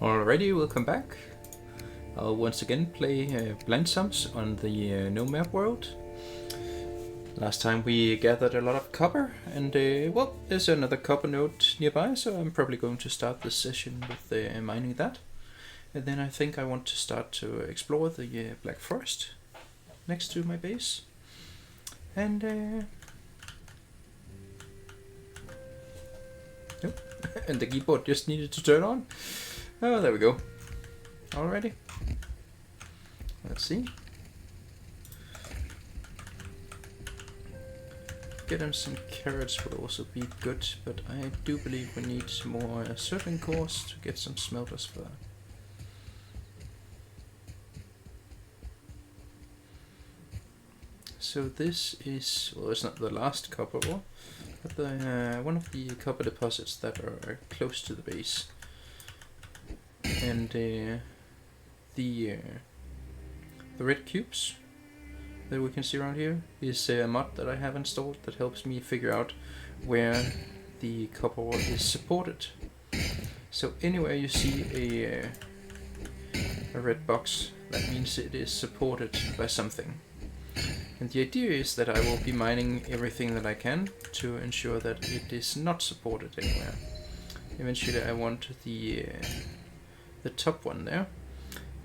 Alrighty, welcome back. I'll once again play BlindSums on the NoMap world. Last time we gathered a lot of copper, and well, there's another copper node nearby, so I'm probably going to start this session with mining that. And then I think I want to start to explore the Black Forest next to my base. And nope. And the keyboard just needed to turn on. Oh, there we go. Alrighty. Let's see. Getting some carrots would also be good, but I do believe we need some more surtling cores to get some smelters for that. So this is, well, it's not the last copper ore, but the one of the copper deposits that are close to the base. And the red cubes that we can see around here is a mod that I have installed that helps me figure out where the copper ore is supported. So anywhere you see a red box, that means it is supported by something. And the idea is that I will be mining everything that I can to ensure that it is not supported anywhere. Eventually I want the top one there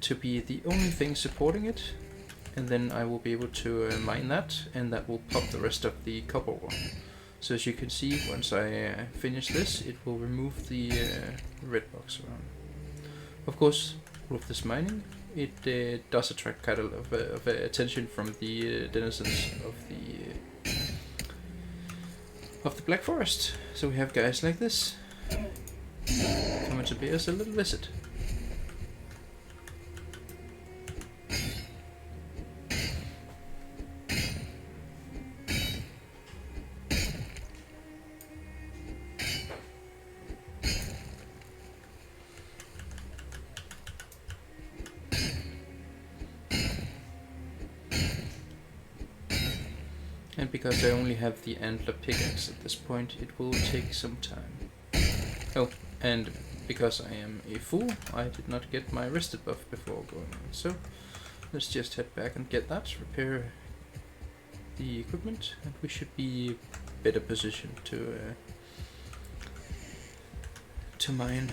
to be the only thing supporting it, and then I will be able to mine that, and that will pop the rest of the copper ore. So as you can see, once I finish this, it will remove the red box around. Of course, all of this mining, it does attract quite a lot of attention from the denizens of the Black Forest. So we have guys like this coming to pay us a little visit. And because I only have the antler pickaxe at this point, it will take some time. Oh, and because I am a fool, I did not get my rested buff before going on. So let's just head back and get that, repair the equipment, and we should be better positioned to mine.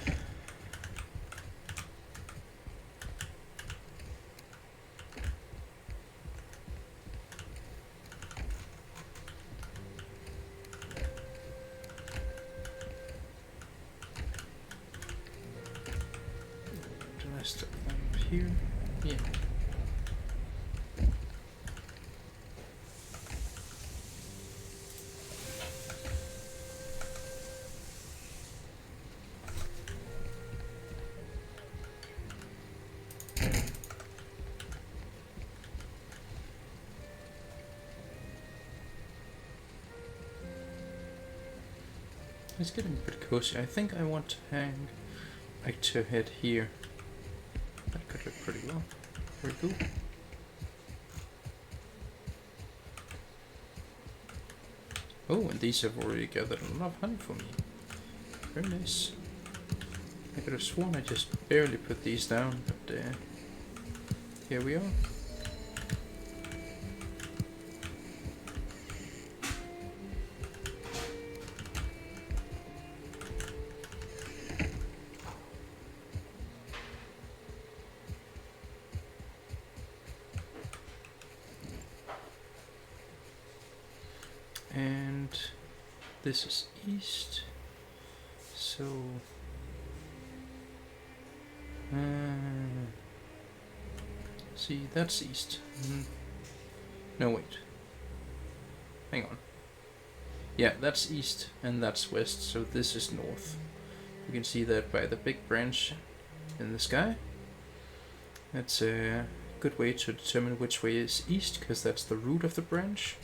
Here, yeah. It's getting a bit cozy. I think I want to hang like to head here. That could look pretty well. Very cool. Oh, and these have already gathered a lot of honey for me. Very nice. I could have sworn I just barely put these down, but here we are. And this is east, so see, that's east. No, wait, hang on. Yeah, that's east and that's west, so this is north. You can see that by the big branch in the sky. That's a good way to determine which way is east, because that's the root of the branch.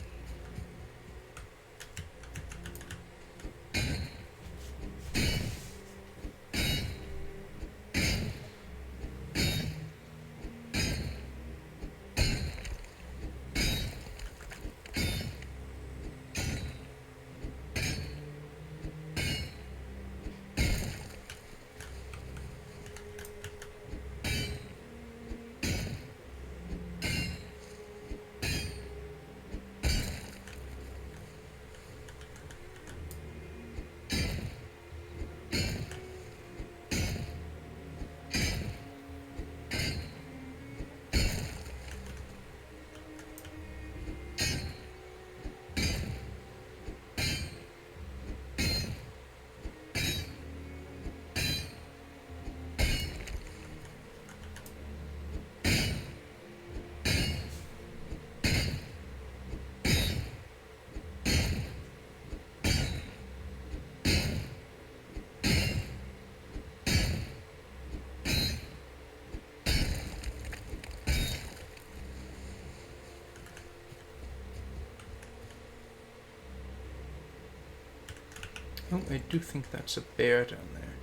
Oh, I do think that's a bear down there.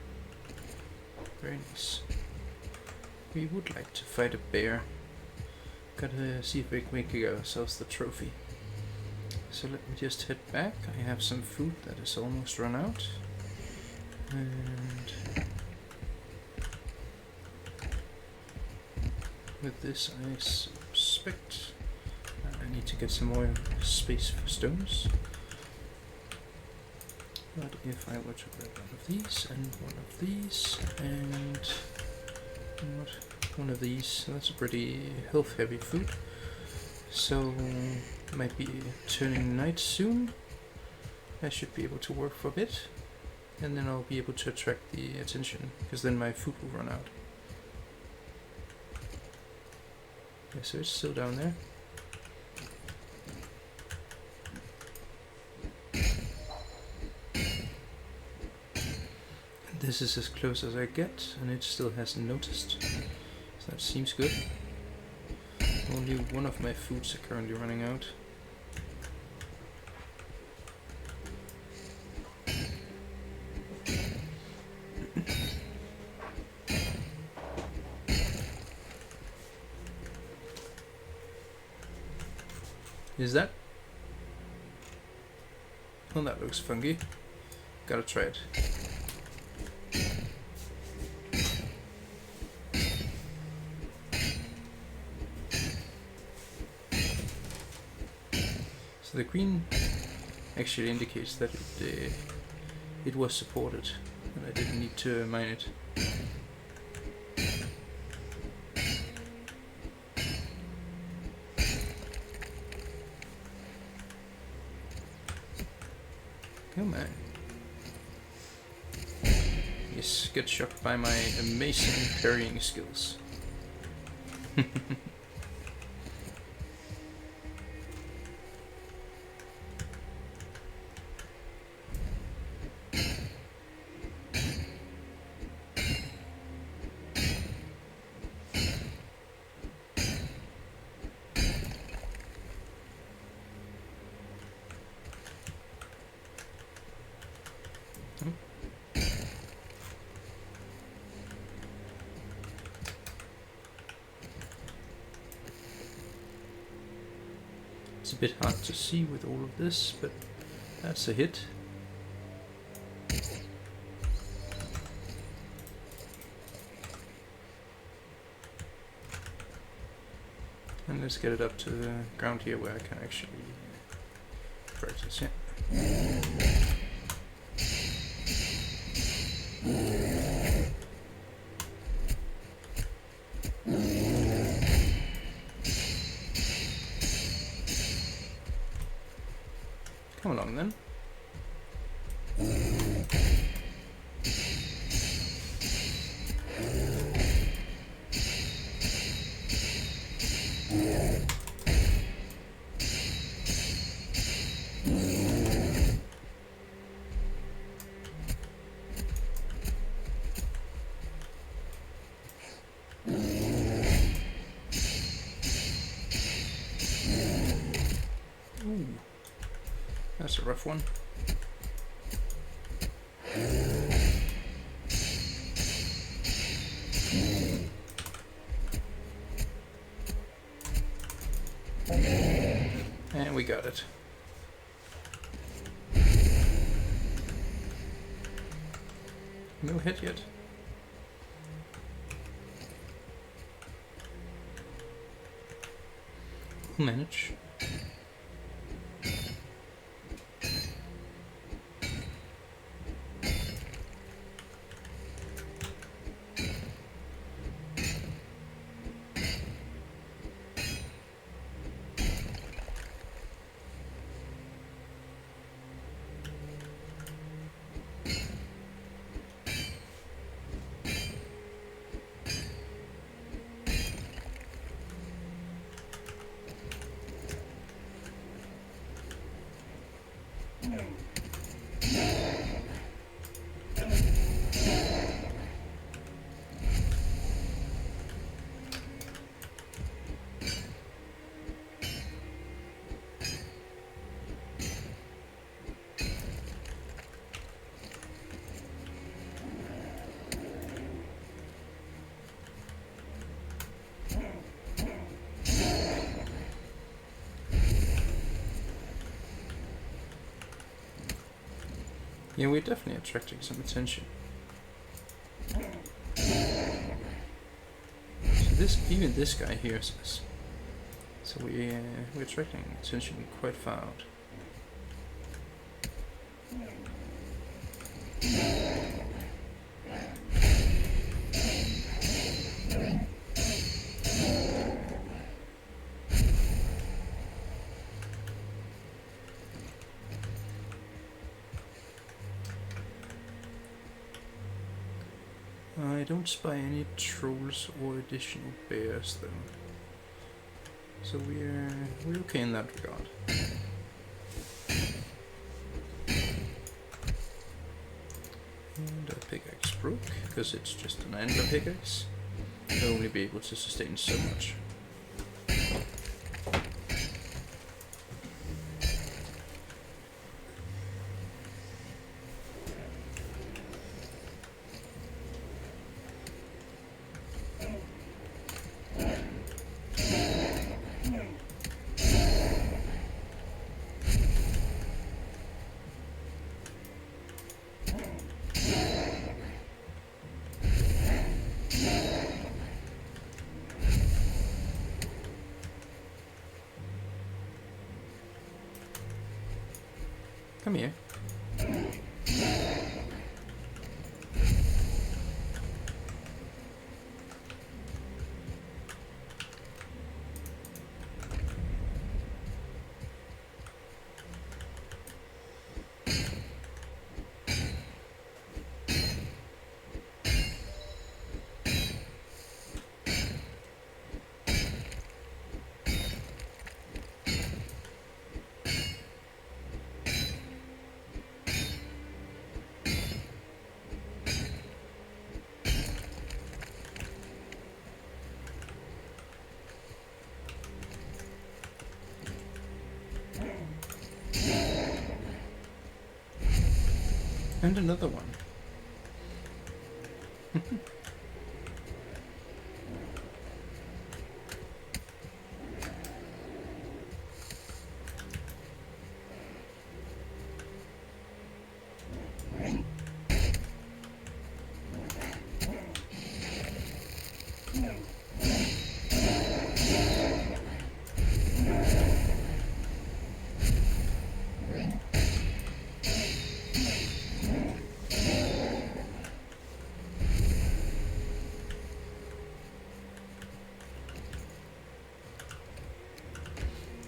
Very nice. We would like to fight a bear. Gotta see if we can make ourselves the trophy. So let me just head back. I have some food that is almost run out. And with this I suspect I need to get some more space for stones. But if I were to grab one of these and one of these and one of these, that's a pretty health heavy food. So might be turning night soon. I should be able to work for a bit, and then I'll be able to attract the attention, because then my food will run out. Yeah, so it's still down there. This is as close as I get, and it still hasn't noticed. So that seems good. Only one of my foods are currently running out. Is that? Well, that looks funky. Gotta try it. So the green actually indicates that it was supported, and I didn't need to mine it. Come on. Yes, get shocked by my amazing parrying skills. It's a bit hard to see with all of this, but that's a hit. And let's get it up to the ground here where I can actually practice, yeah. Come along then. Ooh, that's a rough one. And we got it. No hit yet. We'll manage. Yeah, we're definitely attracting some attention. So even this guy hears us. So we're attracting attention quite far out. I don't spy any trolls or additional bears though. So we're okay in that regard. And our pickaxe broke, because it's just an antler pickaxe. It'll only be able to sustain so much. Come here. And another one.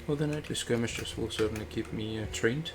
Well, the nightly skirmishes will certainly keep me trained.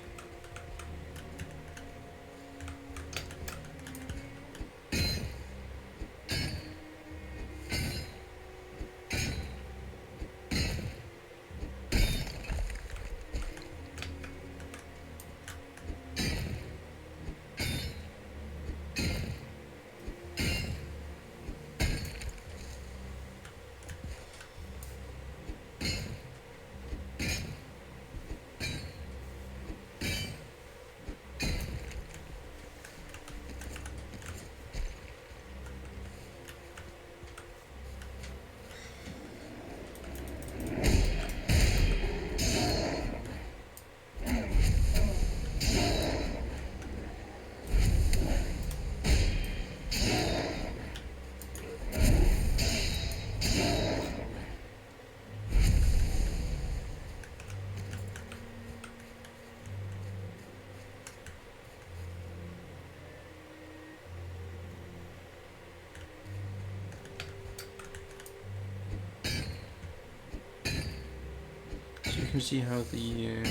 You can see how the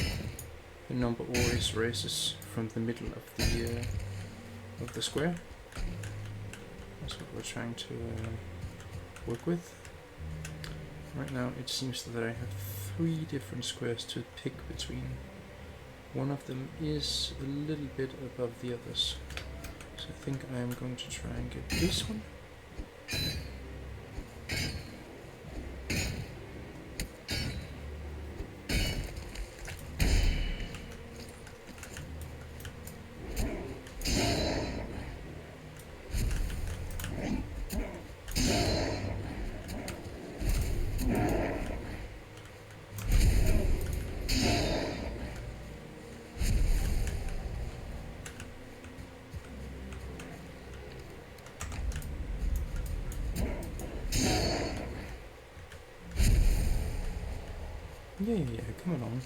number always raises from the middle of the square. That's what we're trying to work with. Right now it seems that I have 3 different squares to pick between. One of them is a little bit above the others. So I think I am going to try and get this one. Yeah, come along.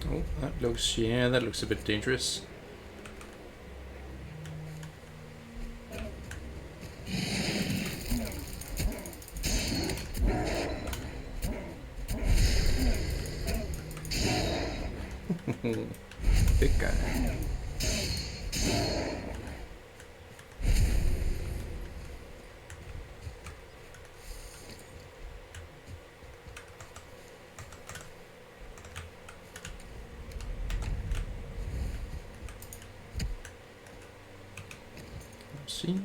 Oh, that looks a bit dangerous. Big guy. Let's see.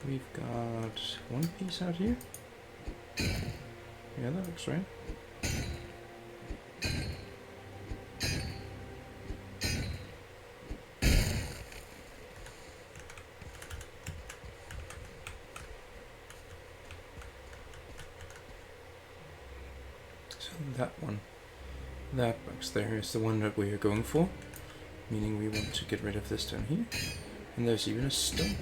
We've got one piece out here. Yeah, that looks right. That one, that box there is the one that we are going for, meaning we want to get rid of this down here. And there's even a stump.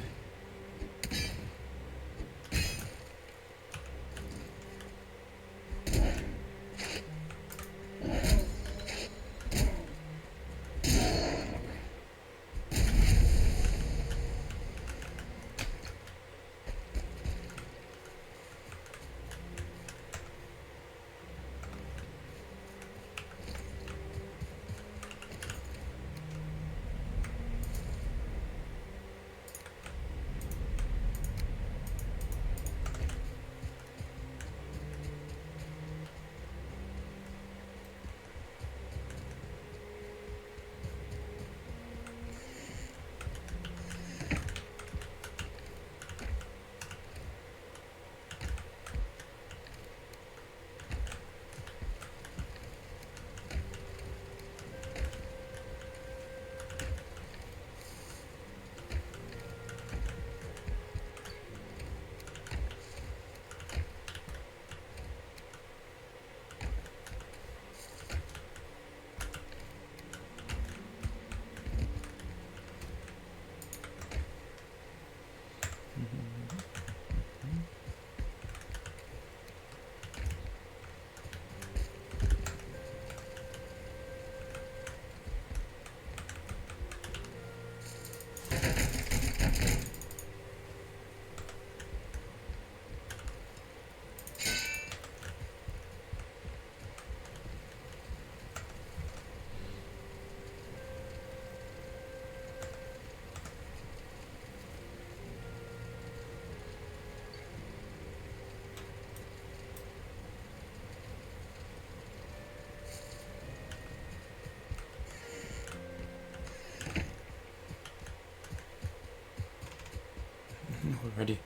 Alrighty,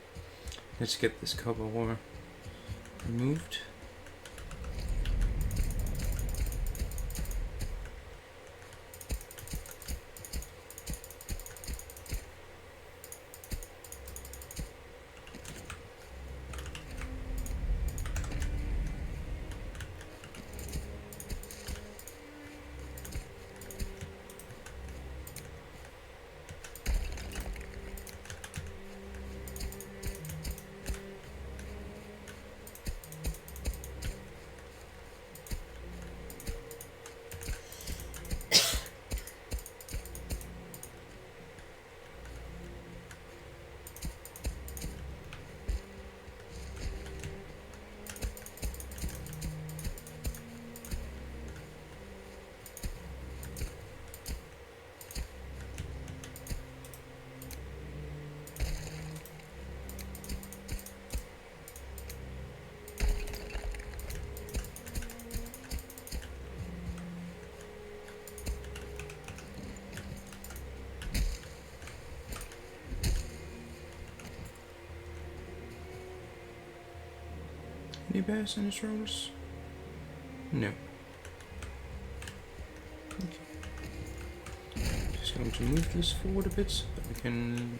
let's get this copper ore removed. Any bears in his rolls? No. Okay. Just going to move this forward a bit so that we can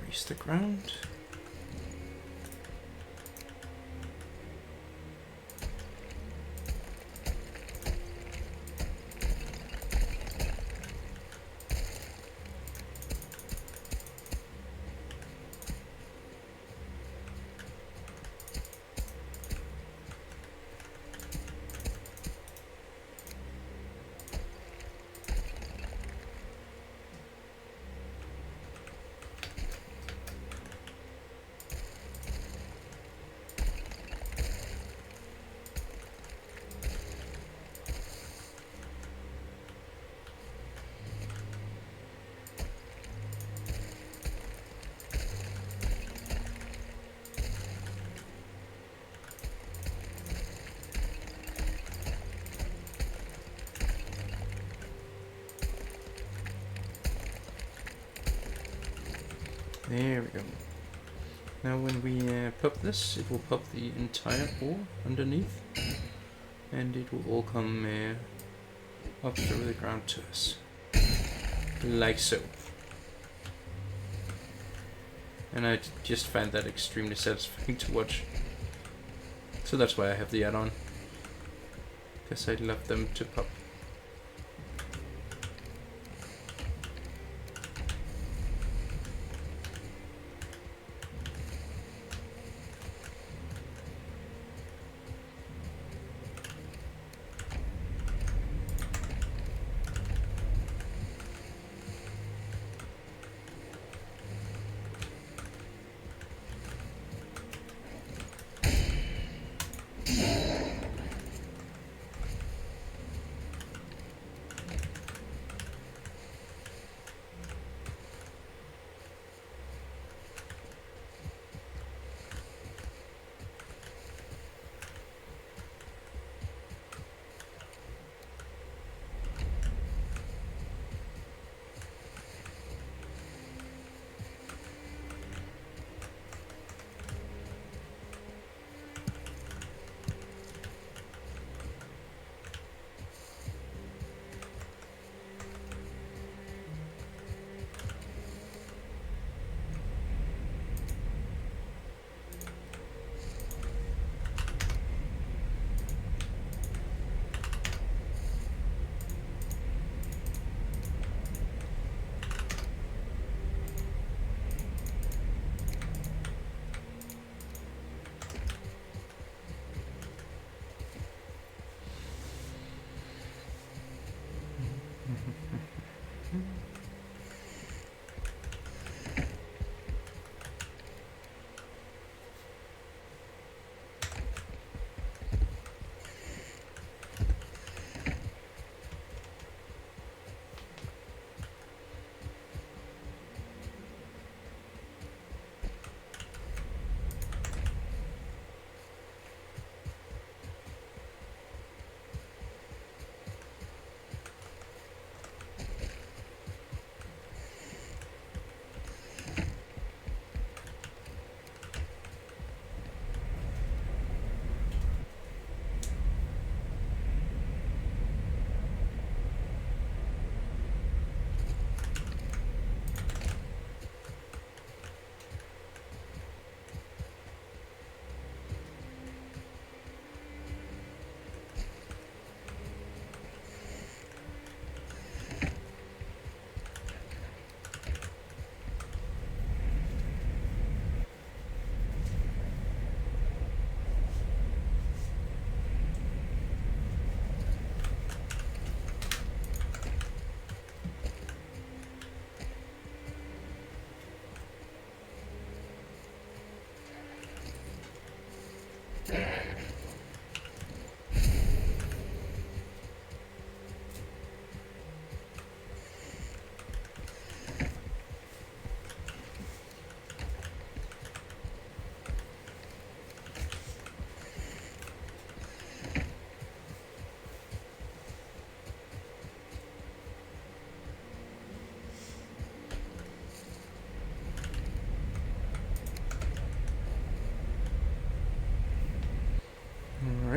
raise the ground. There we go. Now when we pop this, it will pop the entire ore underneath, and it will all come up through the ground to us. Like so. And I just find that extremely satisfying to watch. So that's why I have the add-on. Because I love them to pop.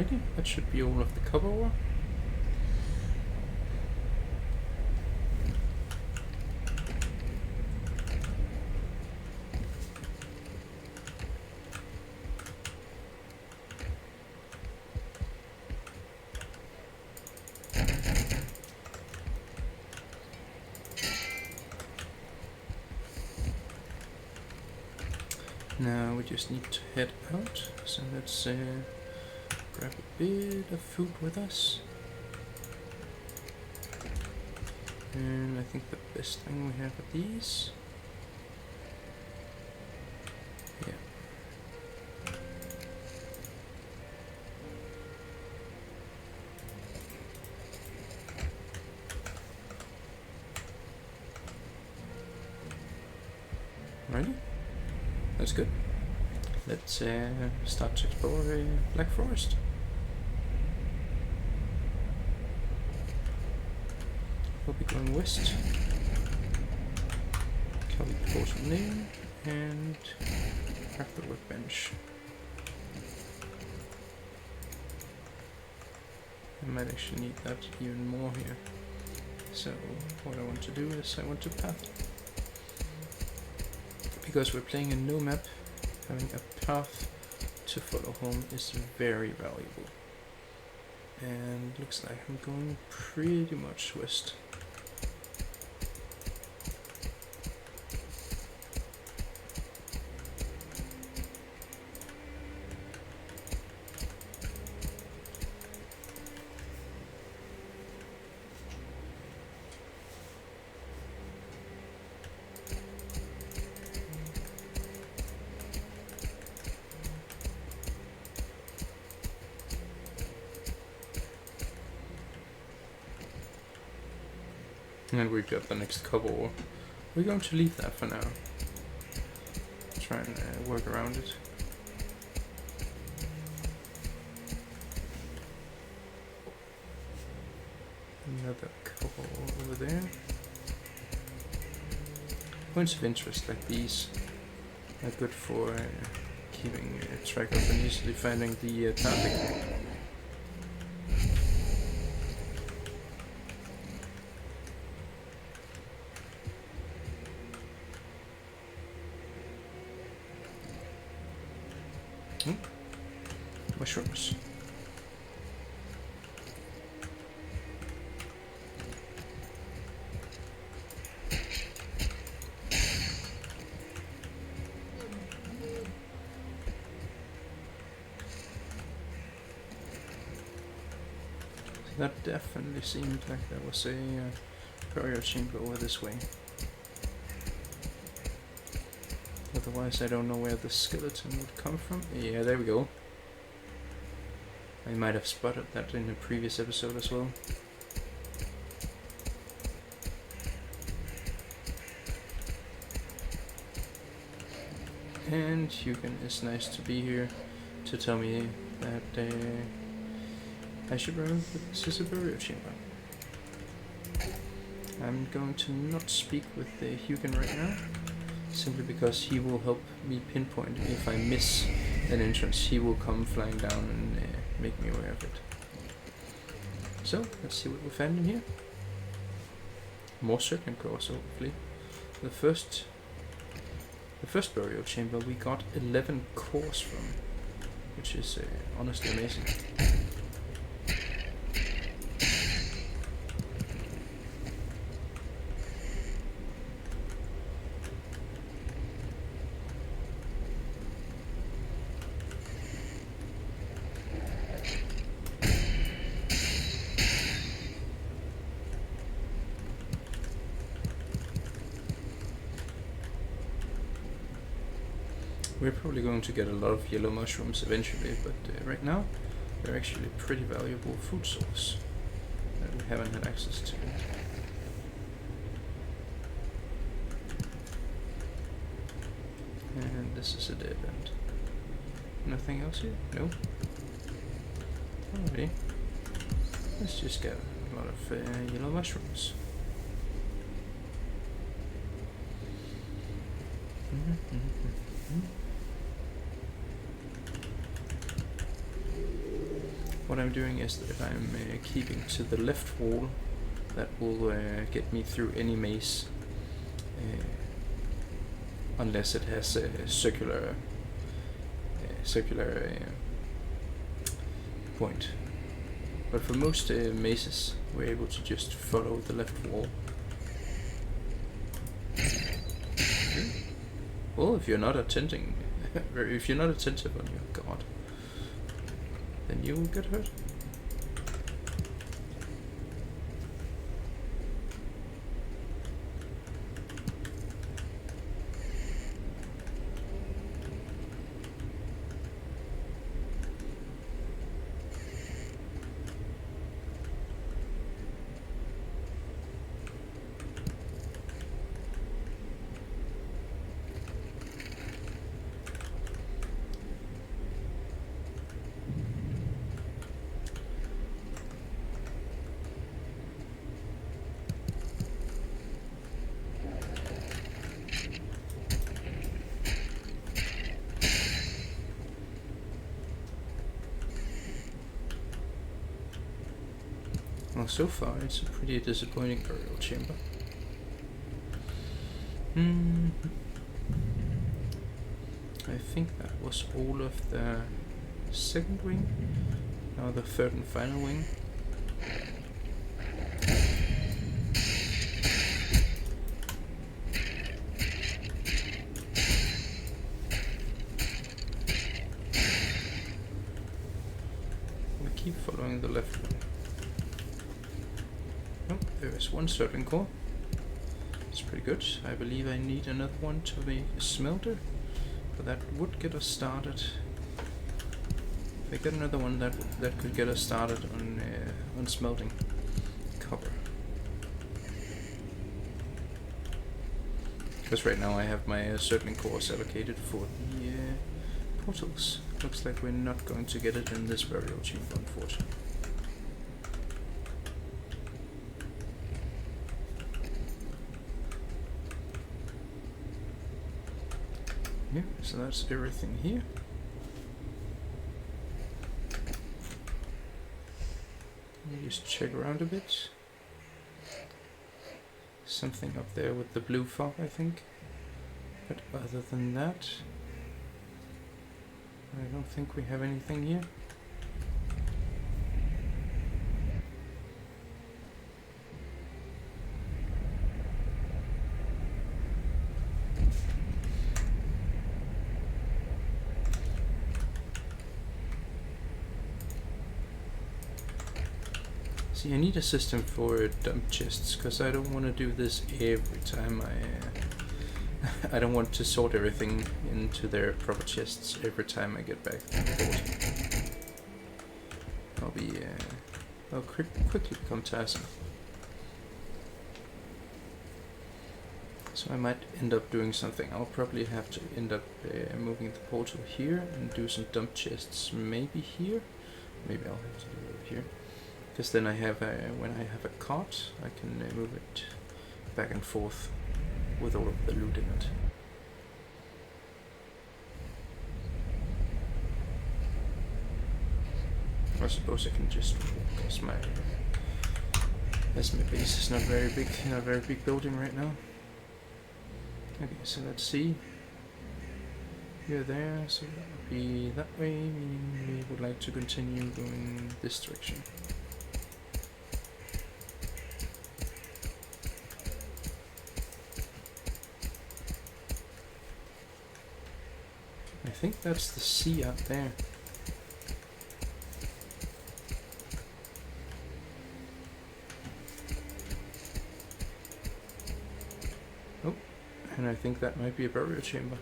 Alrighty, that should be all of the copper ore. Now we just need to head out, so let's grab a bit of food with us. And I think the best thing we have are these. Yeah. Alrighty. That's good. Let's start to explore the Black Forest. We'll be going west. Copy the portal name and grab the workbench. I might actually need that even more here. So what I want to do is I want to path it. Because we're playing in NoMap, having a path to follow home is very valuable. And looks like I'm going pretty much west. And we've got the next cobble ore. We're going to leave that for now. Try and work around it. Another cobble ore over there. Points of interest like these are good for keeping track of and easily finding the target. Mushrooms. That definitely seemed like there was a burial chamber over this way. Otherwise I don't know where the skeleton would come from. Yeah, there we go. I might have spotted that in a previous episode as well. And Hugin is nice to be here to tell me that I should remember that this is a burial chamber. I'm going to not speak with Hugin right now, simply because he will help me pinpoint if I miss an entrance. He will come flying down and make me aware of it. So, let's see what we found in here. More surtling cores, hopefully. The first burial chamber we got 11 cores from, which is honestly amazing. We're probably going to get a lot of yellow mushrooms eventually, but right now they're actually a pretty valuable food source that we haven't had access to. And this is a dead end. Nothing else here? No. Alrighty. Let's just get a lot of yellow mushrooms. what I'm doing is that I'm keeping to the left wall. That will get me through any maze, unless it has a circular point. But for most mazes, we're able to just follow the left wall. Well, if you're not attentive on your guard, then you will get hurt. Well, so far it's a pretty disappointing burial chamber. I think that was all of the second wing. Now the third and final wing. We keep following the left one. There is one surtling core. It's pretty good. I believe I need another one to make a smelter, but that would get us started. If I get another one, that could get us started on smelting copper. Because right now I have my surtling cores allocated for the portals. Looks like we're not going to get it in this burial chamber, unfortunately. Yeah, so that's everything here. Let me just check around a bit. Something up there with the blue fog, I think. But other than that, I don't think we have anything here. See, I need a system for dump chests, because I don't want to do this every time I don't want to sort everything into their proper chests every time I get back to the port. I'll quickly become tiresome. So I might end up doing something. I'll probably have to end up moving the portal here and do some dump chests, maybe here. Maybe I'll have to do it over here. Because then I have when I have a cart, I can move it back and forth with all of the loot in it. I suppose I can just walk, as my base is not very big building right now. Okay, so let's see. You're there, so that would be that way, meaning we would like to continue going this direction. I think that's the sea out there. Oh, and I think that might be a burial chamber.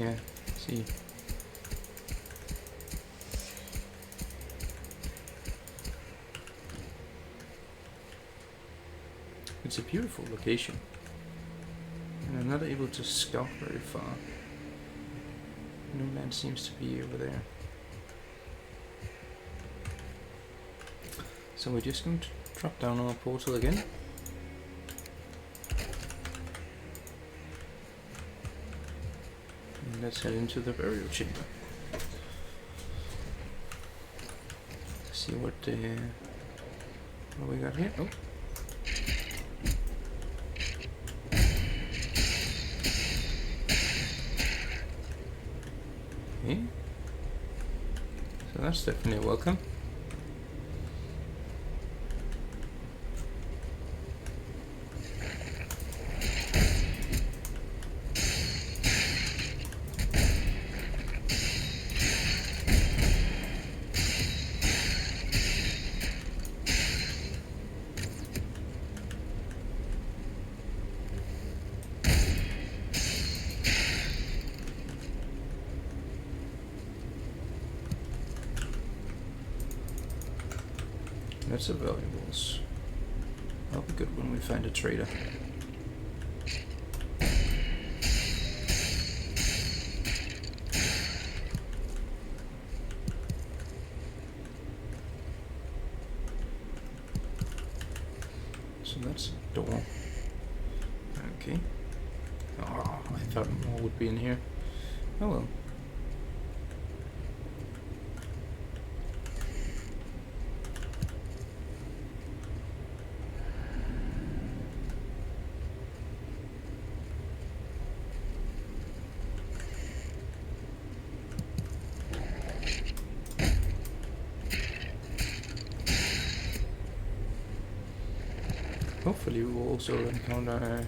Yeah, see. It's a beautiful location. And I'm not able to scout very far. No man seems to be over there. So we're just going to drop down our portal again. And let's head into the burial chamber. See what we got here. Oh. Okay. So that's definitely welcome. That's a valuables. That'll be good when we find a trader. So that's a door. Okay. Oh, I thought more would be in here. Oh well. Hopefully we will also encounter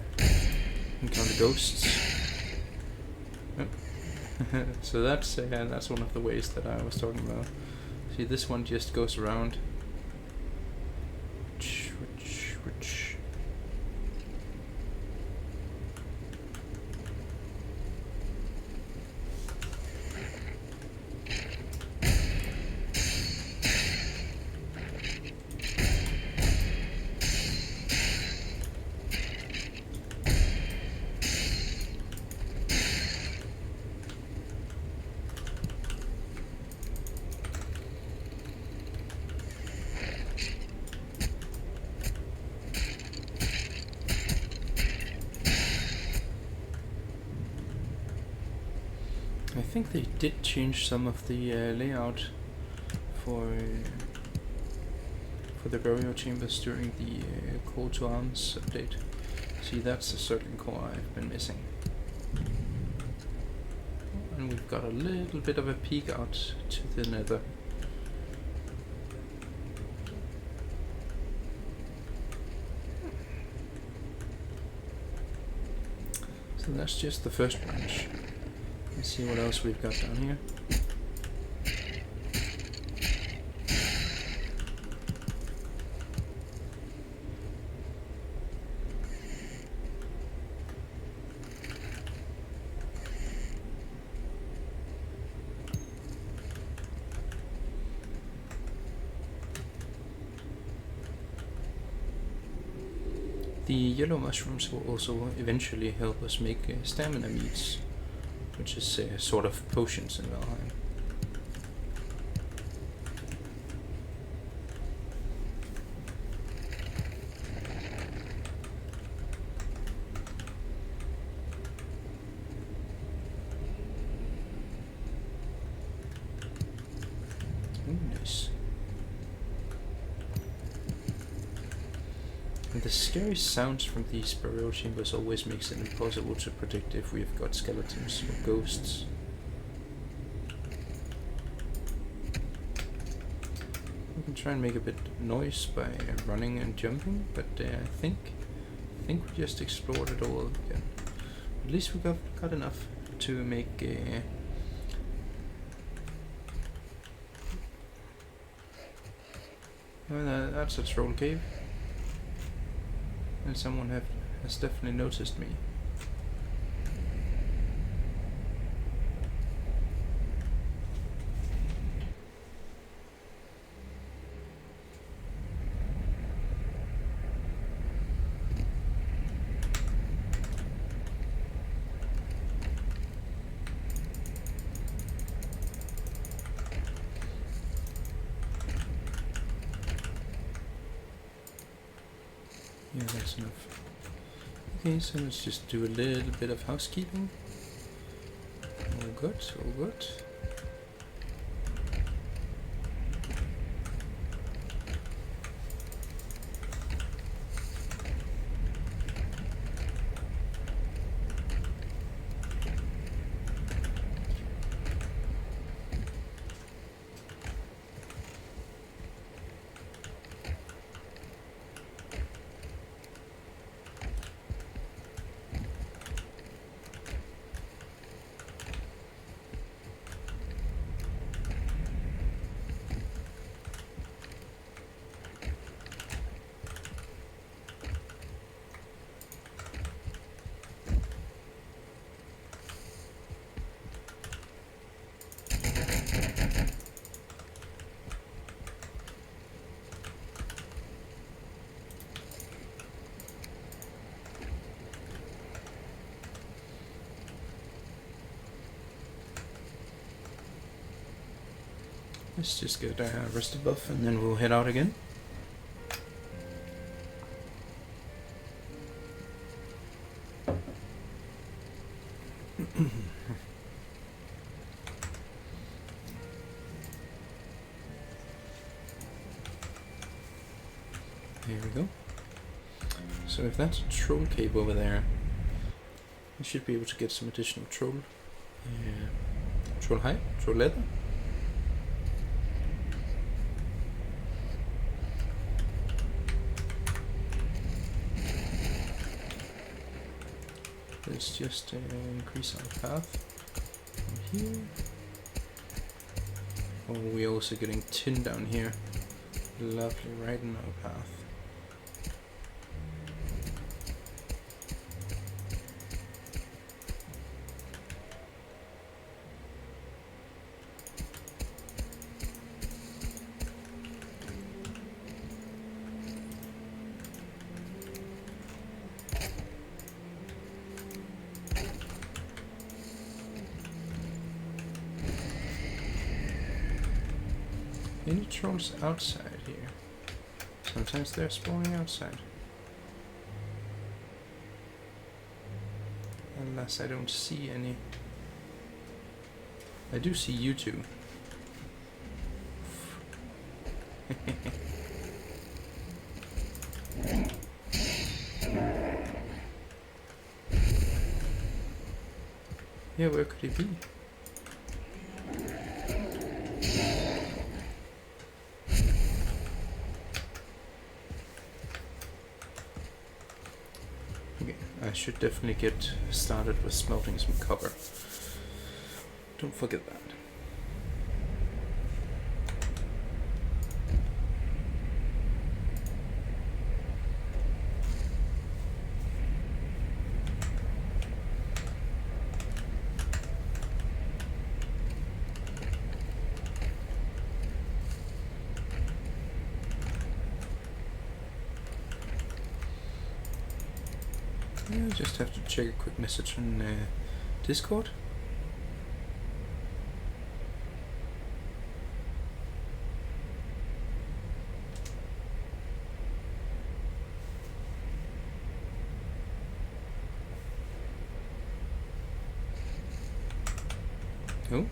ghosts. Oh. So that's one of the ways that I was talking about. See, this one just goes around. I think they did change some of the layout for the burial chambers during the Call to Arms update. See, that's a surtling core I've been missing. And we've got a little bit of a peek out to the nether. So that's just the first branch. Let's see what else we've got down here. The yellow mushrooms will also eventually help us make stamina meats, which is sort of potions in Valheim. Ooh, nice. And the scary sounds from these burial chambers always makes it impossible to predict if we've got skeletons or ghosts. We can try and make a bit of noise by running and jumping, but I think we just explored it all again. At least we got enough to make a that's a troll cave. And someone has definitely noticed me. Yeah, that's enough. Okay, so let's just do a little bit of housekeeping. All good, all good. Let's just get a rusty buff and then we'll head out again. There we go. So if that's a troll cave over there, we should be able to get some additional troll hide, troll leather. Let's just increase our path from here. Oh, we're also getting tin down here. Lovely, right in our path. Any trolls outside here? Sometimes they're spawning outside. Unless I don't see any. I do see you two. Yeah, where could he be? I should definitely get started with smelting some copper. Don't forget that. I just have to check a quick message on Discord. Oh,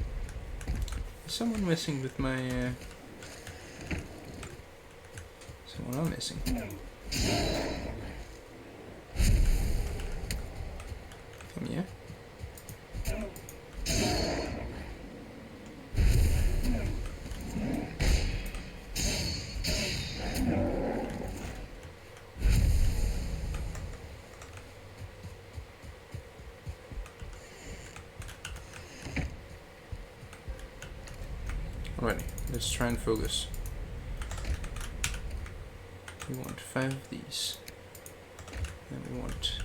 is someone messing with my? Someone I'm missing. Come here. Alrighty, let's try and focus. We want 5 of these. And we want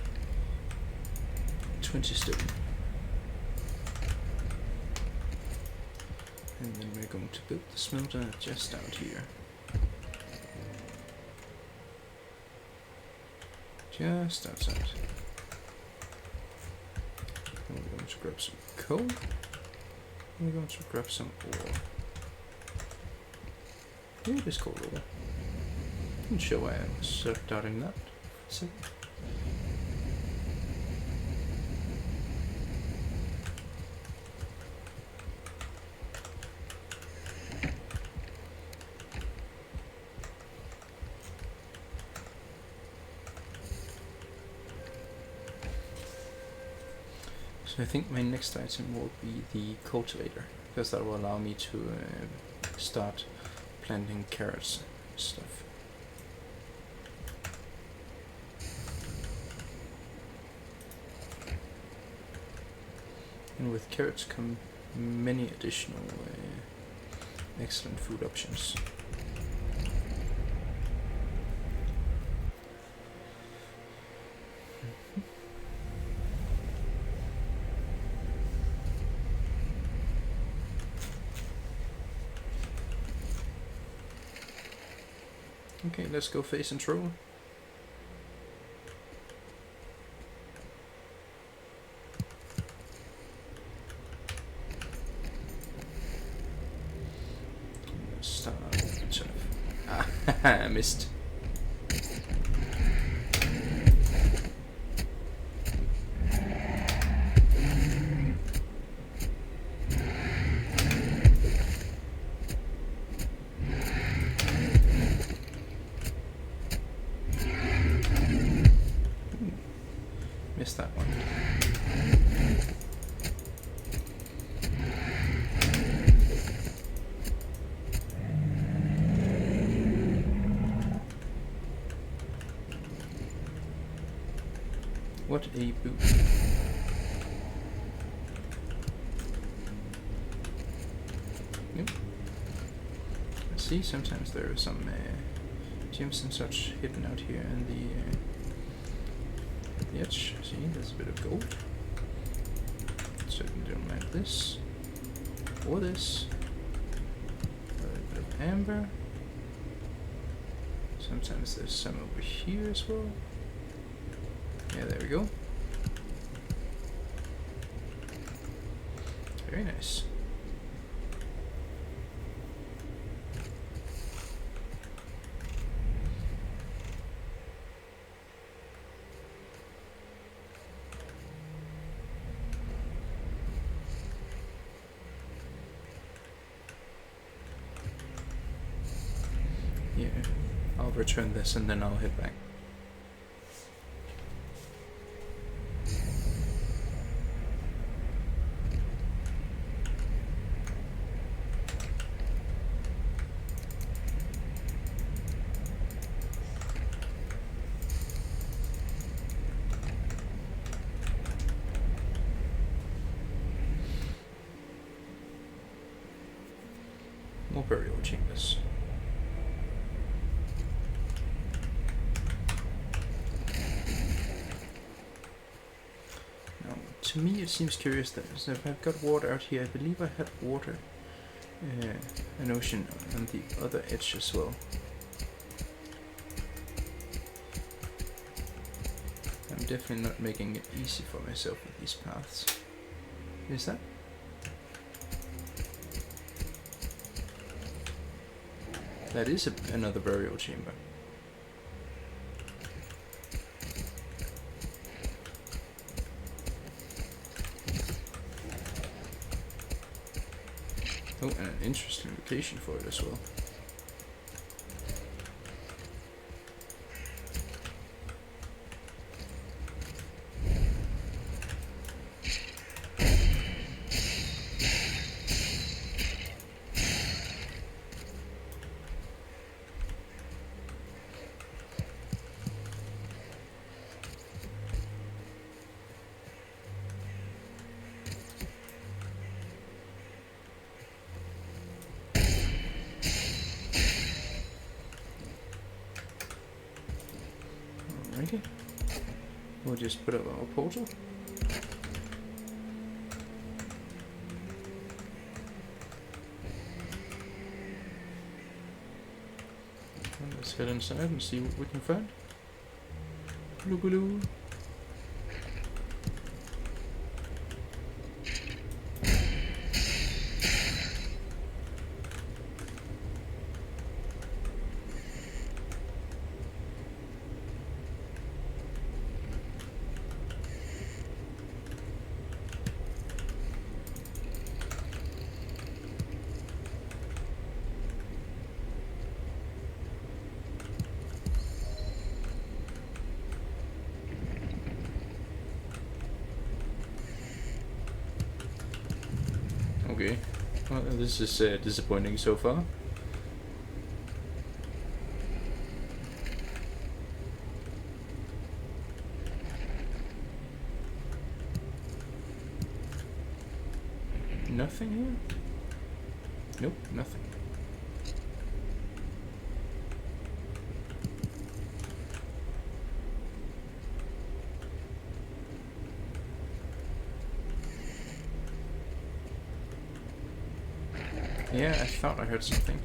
20 stone. And then we're going to build the smelter just out here. Just outside. And we're going to grab some coal. And we're going to grab some ore. Here it is coal ore. I'm sure I was doubting that So. So I think my next item will be the cultivator, because that will allow me to start planting carrots and stuff. And with carrots come many additional excellent food options. Okay, let's go face and troll. Start off. Ah, I missed. Missed that one. What a boot. Yep. See, sometimes there are some gems and such hidden out here in the edge. See, there's a bit of gold. Certainly don't mind this. Or this. A little bit of amber. Sometimes there's some over here as well. Yeah, there we go. Very nice. Yeah, I'll return this and then I'll head back. More burial chambers. Now, to me it seems curious that if I've got water out here, I believe I had water, an ocean on the other edge as well. I'm definitely not making it easy for myself with these paths. Is that? That is another burial chamber. Oh, and an interesting location for it as well. Alrighty. We'll just put up our portal. And let's head inside and see what we can find. Loo-galoo. Okay. Well, this is disappointing so far. Nothing here? Nope, nothing. Yeah, I thought I heard something.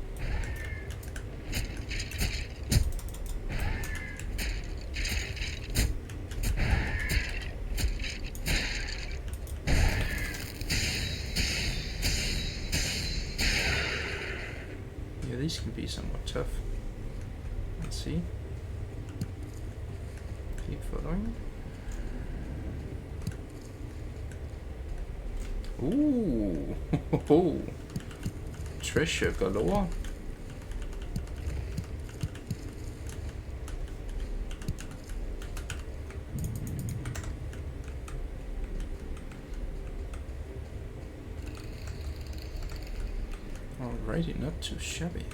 Yeah, these can be somewhat tough. Let's see. Keep following. Ooh! Treasure galore. Alrighty, not too shabby.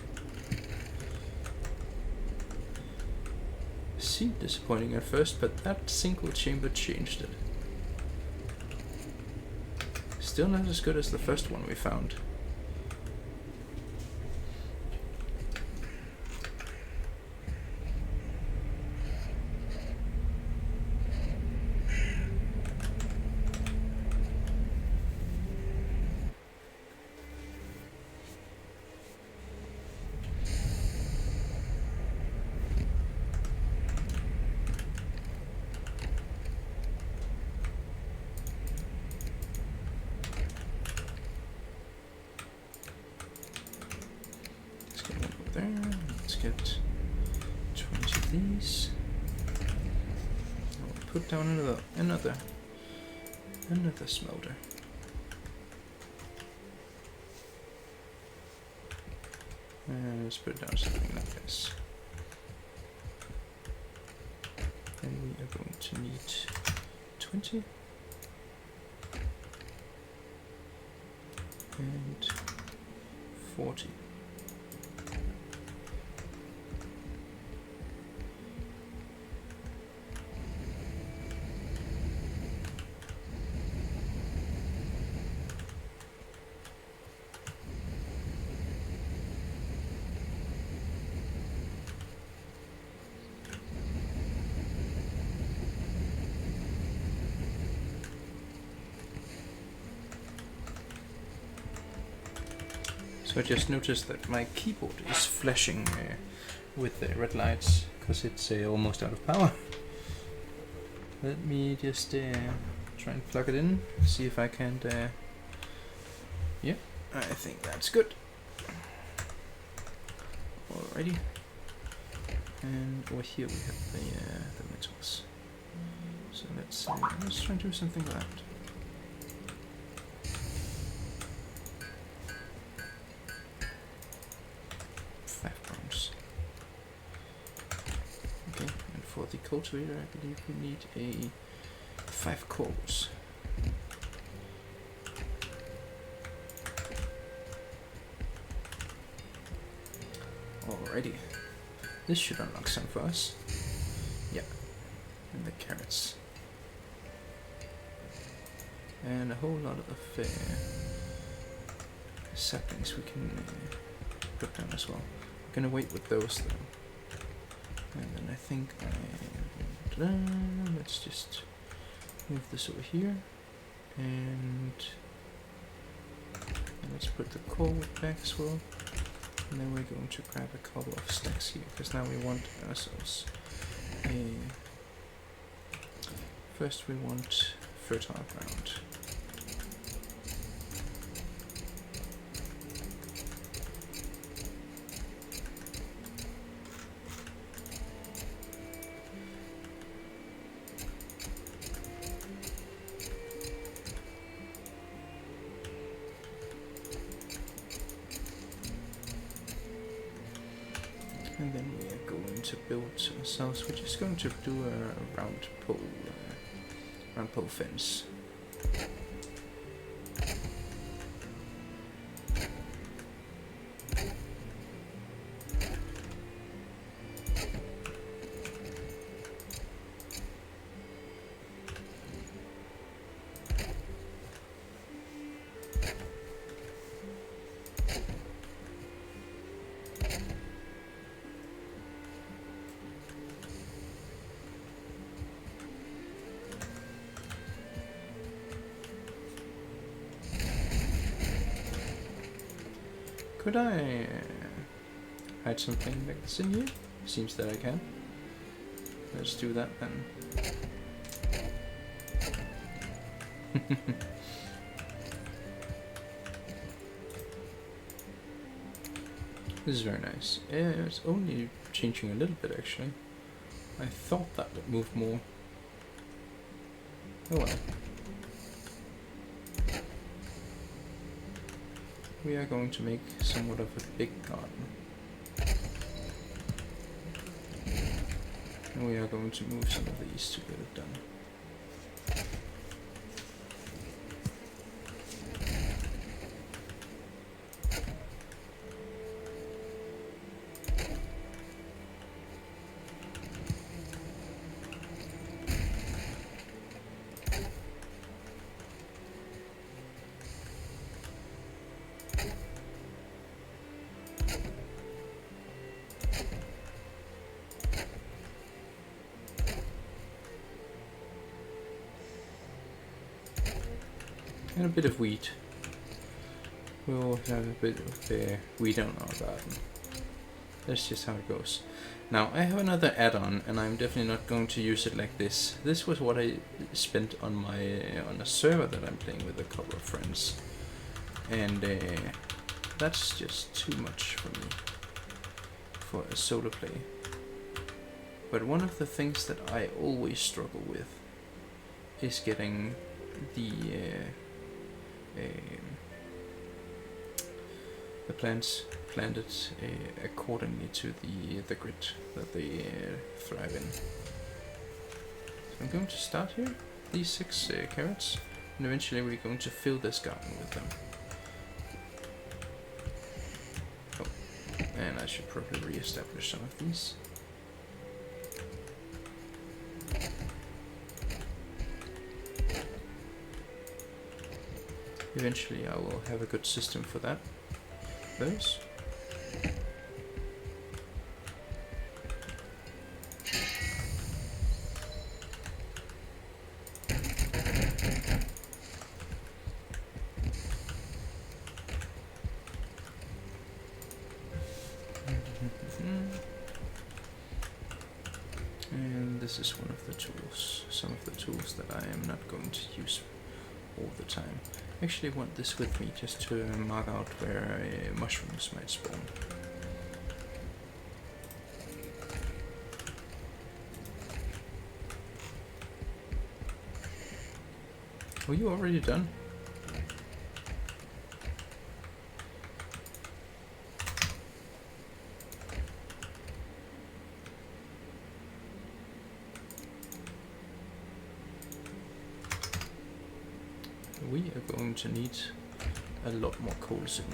Seemed disappointing at first, but that single chamber changed it. Still not as good as the first one we found. Let's get 20 of these. I'll put down another smelter. And let's put down something like this. And we are going to need 20 and 40. So I just noticed that my keyboard is flashing with the red lights because it's almost out of power. Let me just try and plug it in, see if I can. Yeah, I think that's good. Alrighty. And over here we have the metals. So let's try and do something with that. 5 bronze. Okay, and for the cultivator I believe we need 5 cores. Alrighty. This should unlock some for us. Yeah. And the carrots. And a whole lot of saplings we can put down as well. We're gonna wait with those though. And then I think let's just move this over here. And let's put the coal wood back as well. And then we're going to grab a couple of stacks here, because now we want ourselves first we want fertile ground. And then we are going to build ourselves. We're just going to do a round pole fence. Could I hide something like this in here? Seems that I can. Let's do that then. This is very nice. It's only changing a little bit actually. I thought that would move more. Oh well. We are going to make somewhat of a big garden. And we are going to move some of these to get it done. And a bit of wheat. We'll have a bit of wheat on our garden. That's just how it goes. Now I have another add-on, and I'm definitely not going to use it like this. This was what I spent on my on a server that I'm playing with a couple of friends, and that's just too much for me for a solo play. But one of the things that I always struggle with is getting the plants planted accordingly to the grid that they thrive in. So I'm going to start here, these 6 carrots, and eventually we're going to fill this garden with them. Oh, and I should probably re-establish some of these. Eventually I will have a good system for that. Those. And this is one of the tools, some of the tools that I am not going to use all the time. I actually want this with me just to mark out where mushrooms might spawn. Were you already done? We are going to need a lot more coal soon.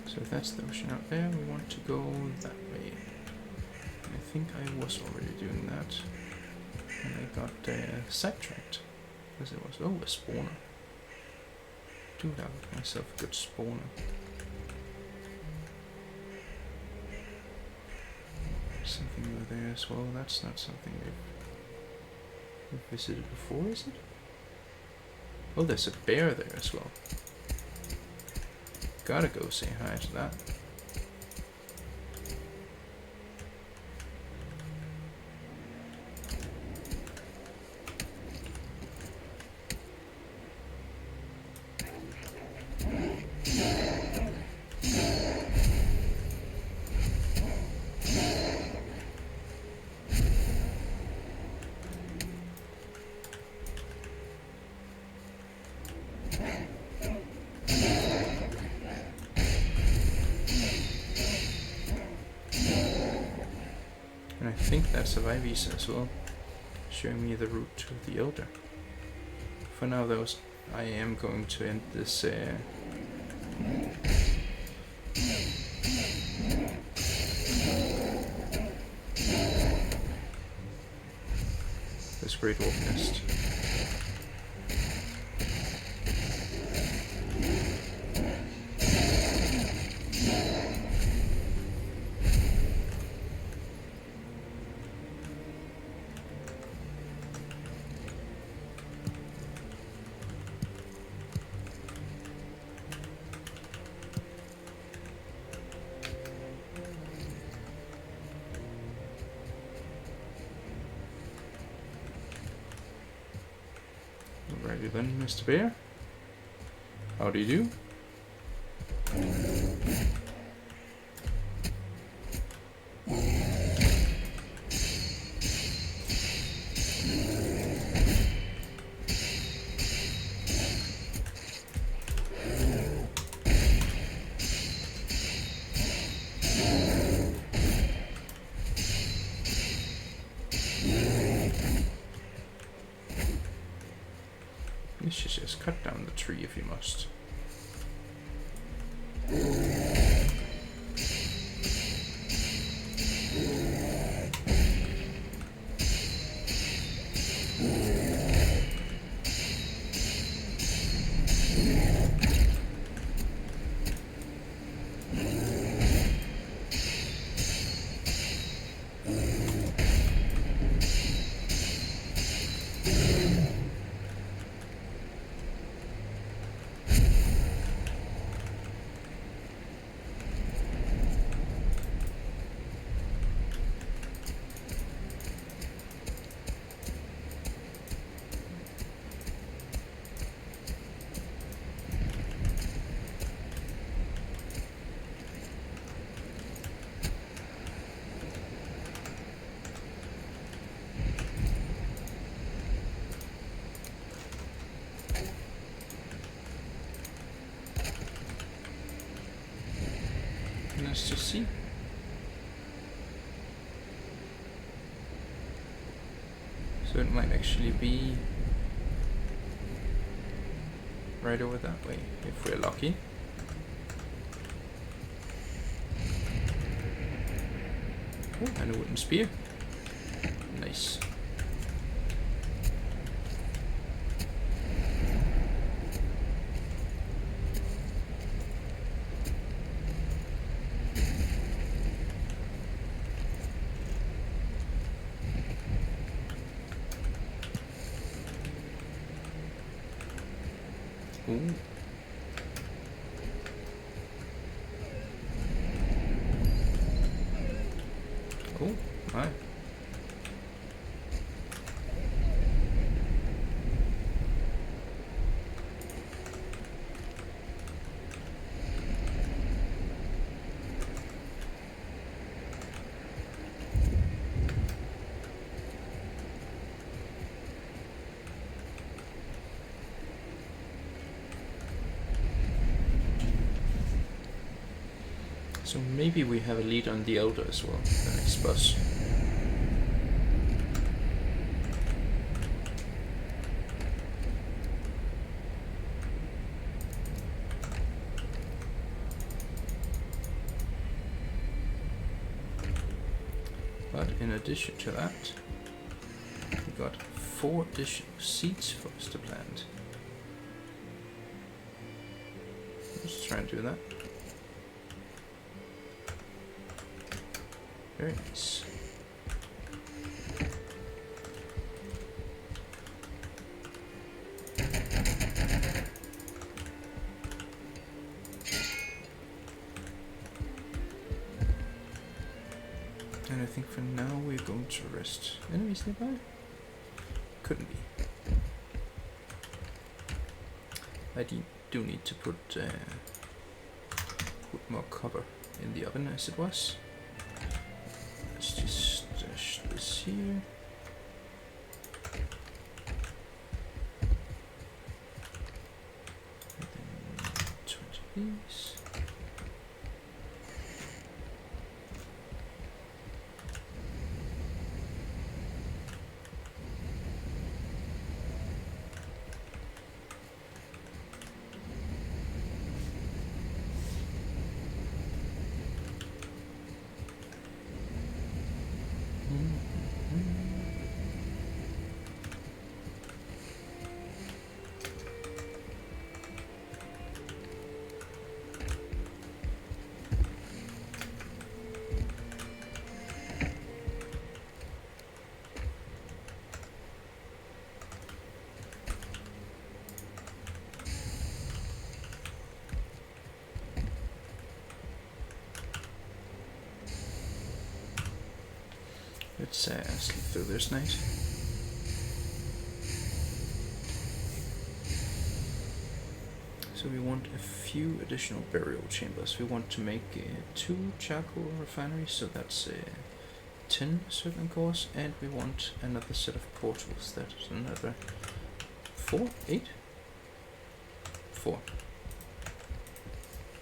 So if that's the ocean out there, we want to go that way. And I think I was already doing that. And I got sidetracked. Because it was, oh, a spawner. Dude, I got myself a good spawner. Something over there as well. That's not something we've visited before, is it? Oh, there's a bear there as well. Gotta go say hi to that. think that's a visa as well, showing me the route to the Elder. For now though, I am going to end this this Great Wolf Nest. Alrighty then, Mr. Bear. How do you do? You should just cut down the tree if you must. Nice to see. So it might actually be right over that way, if we're lucky. Oh, and a wooden spear. Nice. Ooh. Oh, my. So maybe we have a lead on the Elder as well, the next boss. But in addition to that, we got 4 additional seeds for us to plant. Let's try and do that. Very nice. And I think for now we're going to rest. Enemies nearby? Couldn't be. I do need to put more copper in the oven as it was. Let's just stash this here. And then 20 these. Let's sleep through this night. So we want a few additional burial chambers. We want to make 2 charcoal refineries, so that's 10 surtling cores, and we want another set of portals. That is another 4, 8? 4.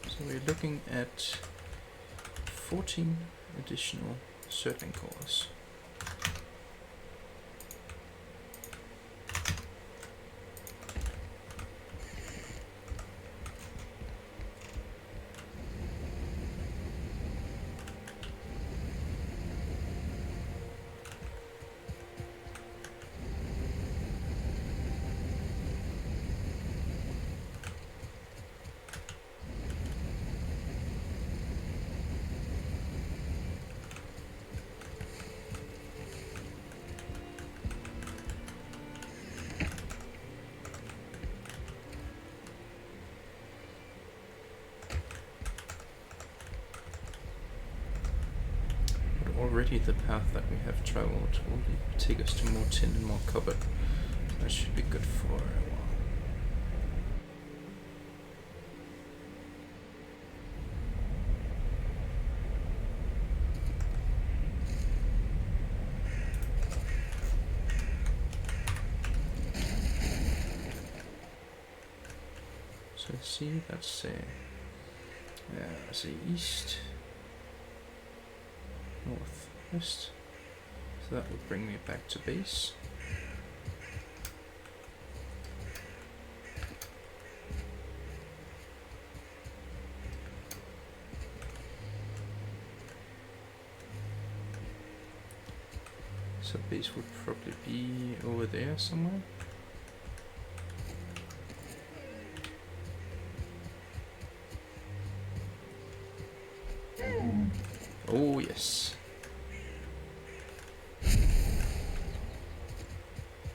So we're looking at 14 additional surtling cores. Already the path that we have traveled will take us to more tin and more copper. That should be good for a while. So let's see, that's east, northwest. So that would bring me back to base. So base would probably be over there somewhere. Oh yes.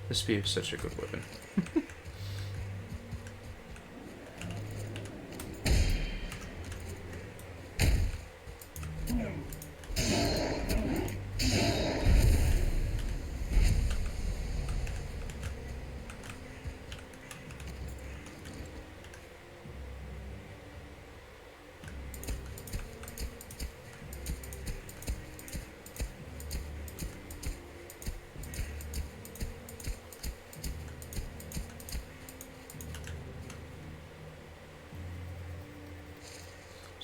The spear is such a good weapon.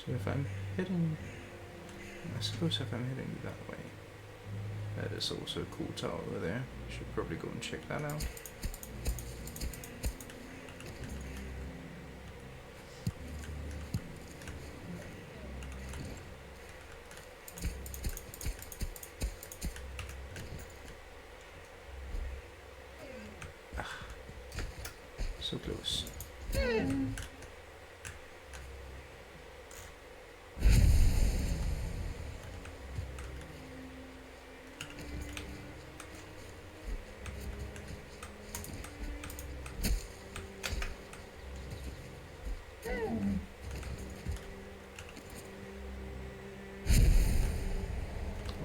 So if I'm heading, I suppose if I'm heading that way, that is also a cool tower over there. Should probably go and check that out. Ah, so close.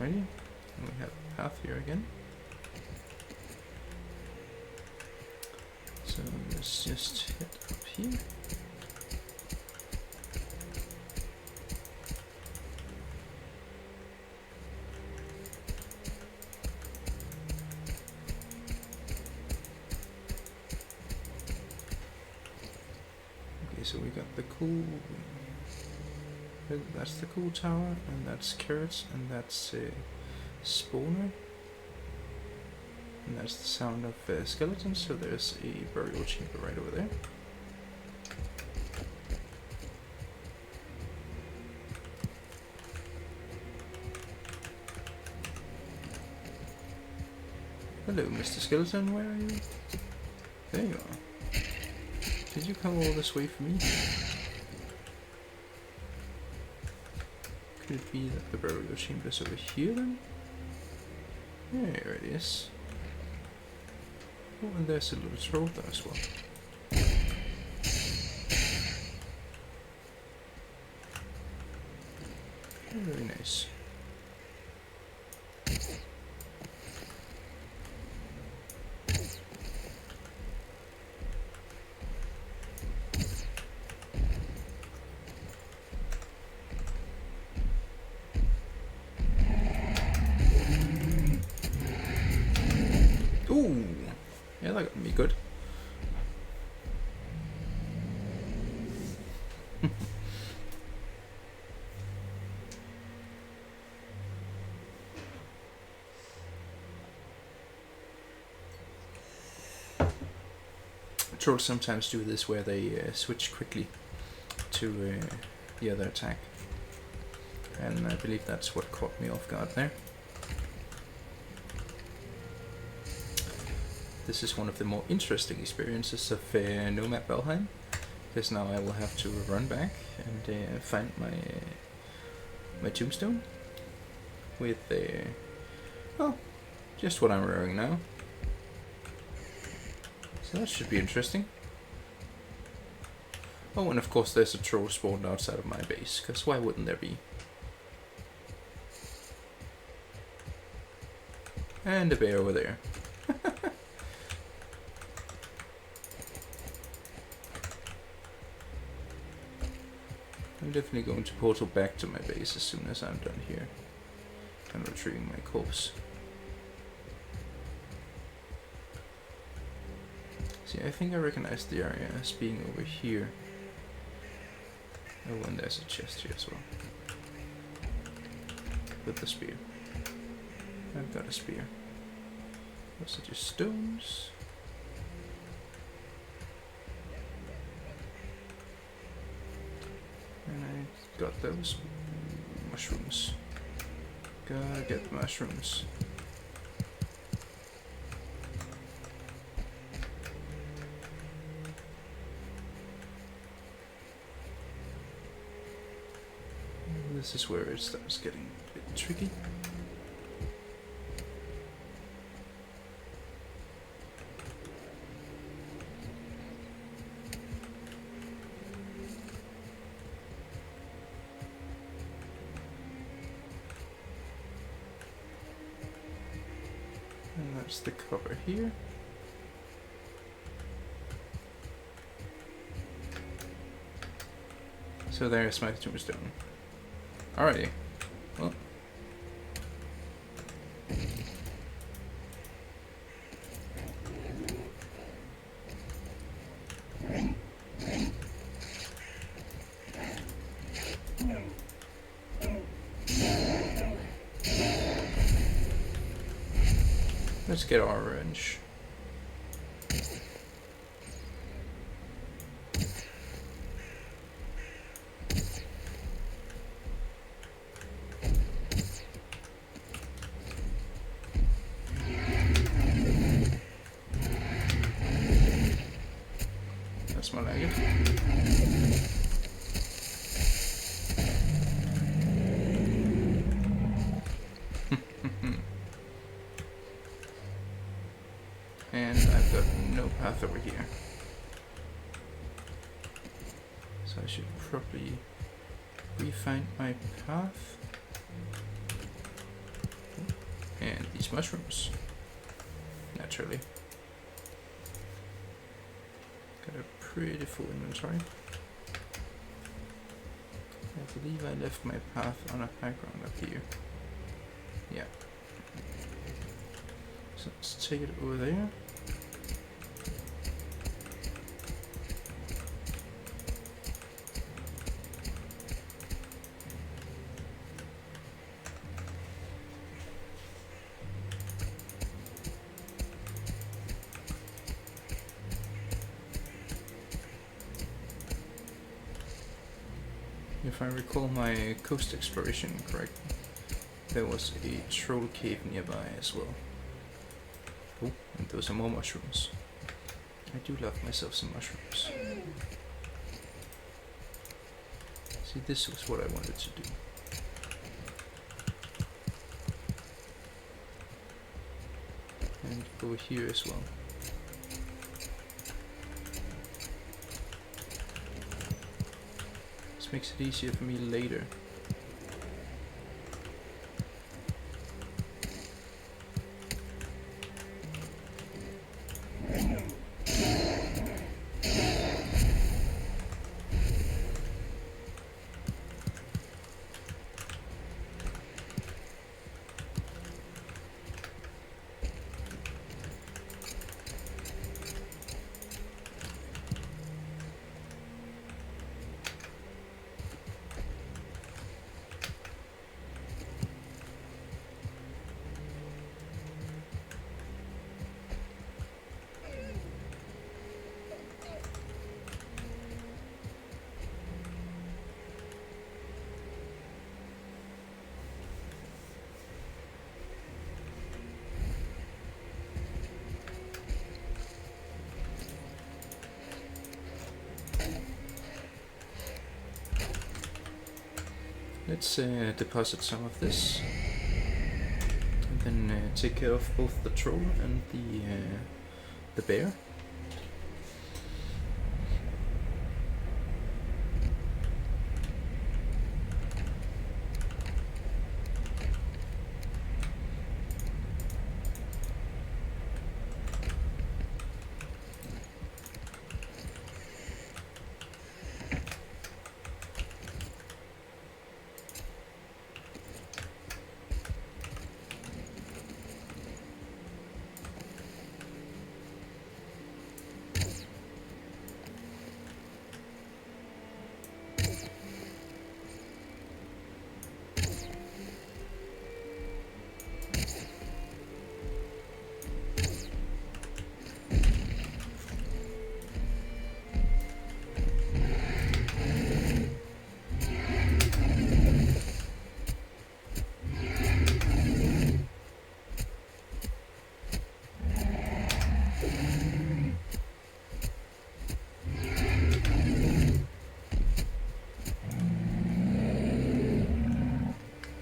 Ready? And we have a path here again. So let's just head up here. Okay, so we got the cool. That's the cool tower, and that's carrots, and that's spawner, and that's the sound of skeletons. So there's a burial chamber right over there. Hello, Mr. Skeleton, where are you? There you are. Did you come all this way for me? Could it be that the burial chamber is over here then? There it is. Oh, and there's a little troll there as well. Very nice. Yeah, that got me good. Trolls sometimes do this where they switch quickly to the other attack. And I believe that's what caught me off guard there. This is one of the more interesting experiences of NoMap Valheim, because now I will have to run back and find my tombstone with well, just what I'm wearing now. So that should be interesting. Oh, and of course there's a troll spawned outside of my base, because why wouldn't there be? And a bear over there. I'm definitely going to portal back to my base as soon as I'm done here and retrieving my corpse. See, I think I recognize the area as being over here. Oh, and there's a chest here as well. With the spear. I've got a spear. Those are just stones. And I got those mushrooms. Gotta get the mushrooms. This is where it starts getting a bit tricky. And that's the cover here. So there's my tombstone. Alrighty. Well. Let's get our revenge. That's more like it. And I've got no path over here. So I should probably re-find my path. And these mushrooms. Naturally. Got a pretty full inventory. I believe I left my path on a high ground up here. Yeah. So let's take it over there. If I recall my coast exploration correct, there was a troll cave nearby as well. Oh, and those are more mushrooms. I do love myself some mushrooms. See, this was what I wanted to do. And over here as well. This makes it easier for me later. Let's deposit some of this, and then take care of both the troll and the bear.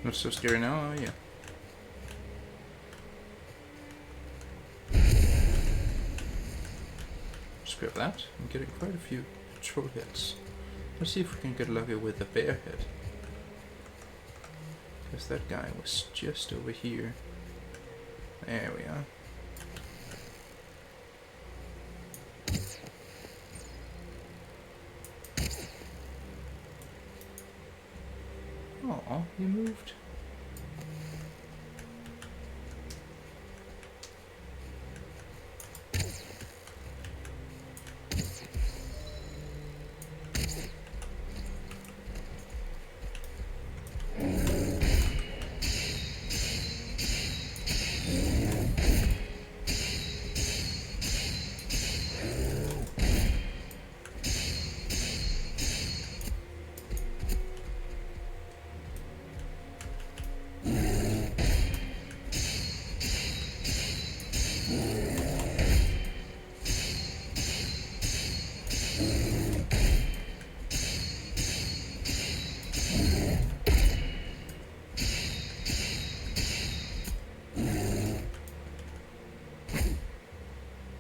Not so scary now, are you? Just grab that. I'm getting quite a few troll heads. Let's see if we can get lucky with the bear head. Because that guy was just over here. There we are. Oh, he moved.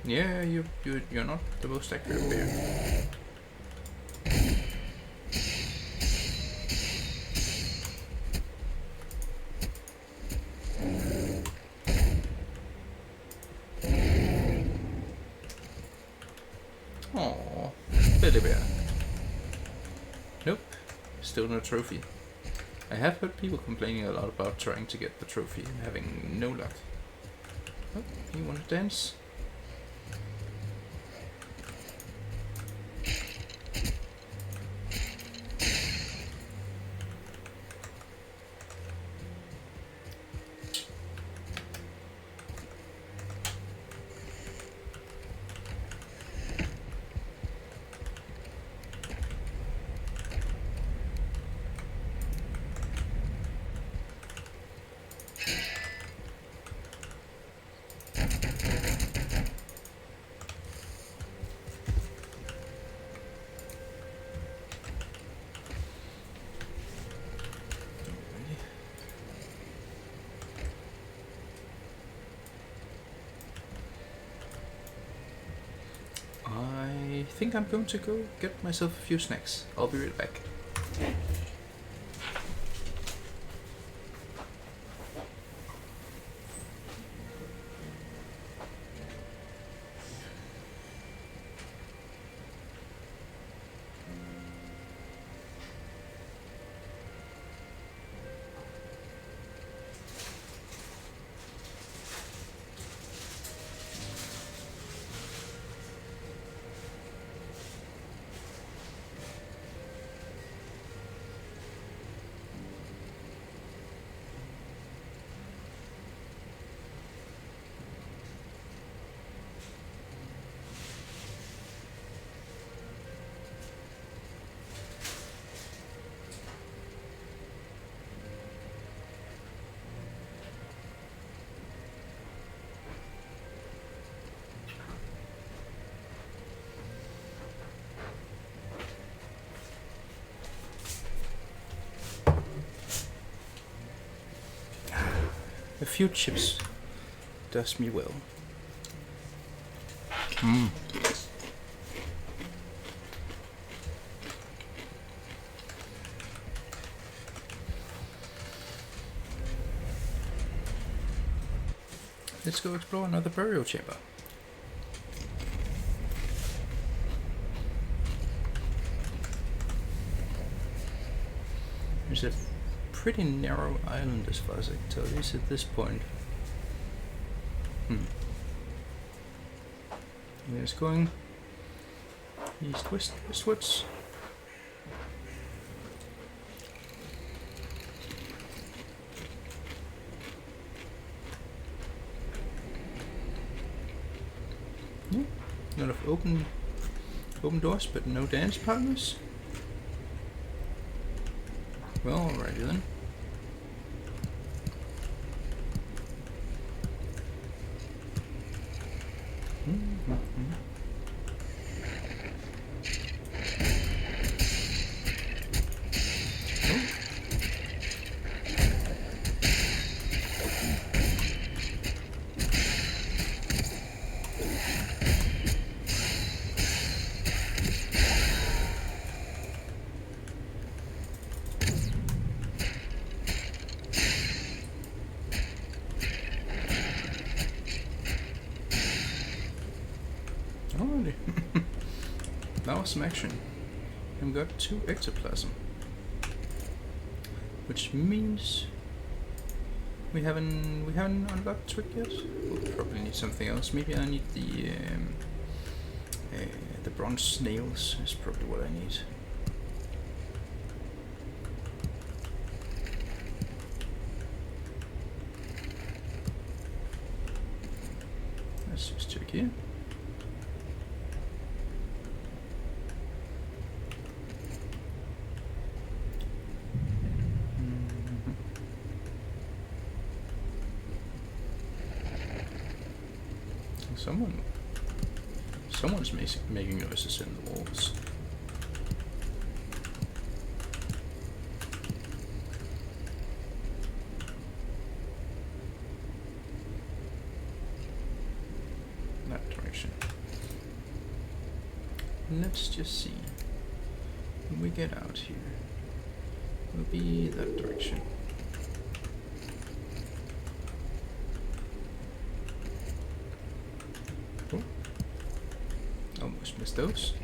Yeah, you're not the most accurate bear. Oh, teddy bear. Nope, still no trophy. I have heard people complaining a lot about trying to get the trophy and having no luck. Oh, you want to dance? I think I'm going to go get myself a few snacks. I'll be right back. few chips does me well. Let's go explore another burial chamber. There's a pretty narrow island as far as I can tell, at least at this point. And it's going east, west, westwards. Yeah, a lot of open doors, but no dance partners. Well, alrighty then. Alrighty. Now some action. And we got 2 ectoplasm. Which means we haven't unlocked trick yet. We'll probably need something else. Maybe I need the bronze snails is probably what I need. Let's just check here. Someone's making noises in the walls. That direction. Let's just see. When we get out here, it'll be that direction. Almost missed those.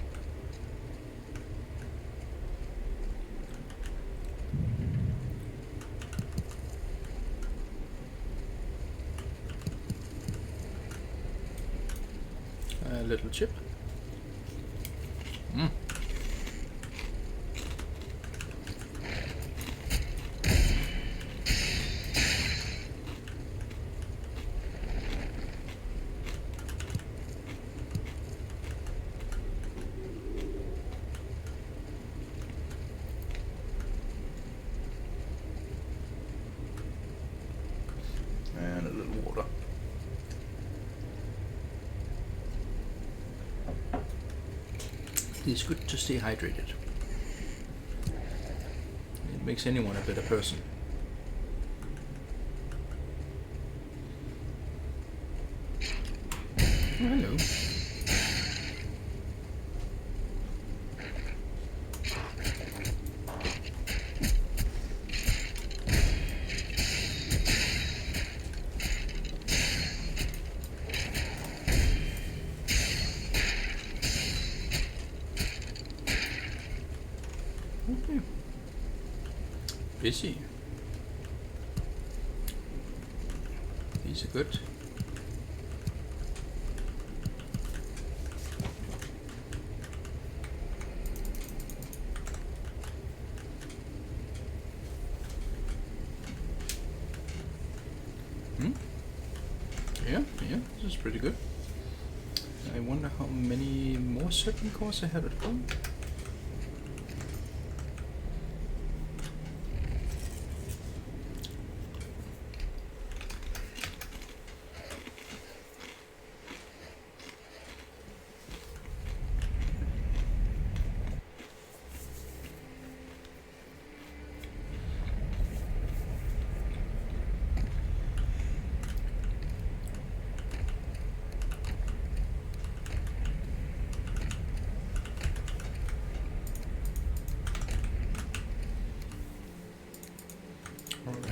A little chip. And a little water. It's good to stay hydrated. It makes anyone a better person. Oh, hello. Okay. Busy. These are good. Yeah, this is pretty good. I wonder how many more surtling cores I have at home.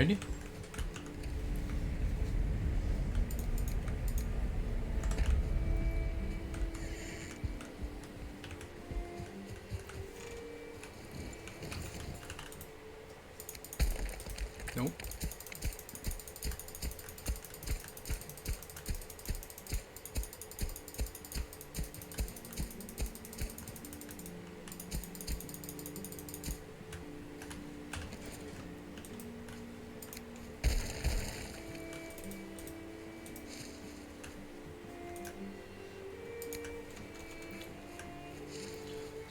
Alrighty. Nope.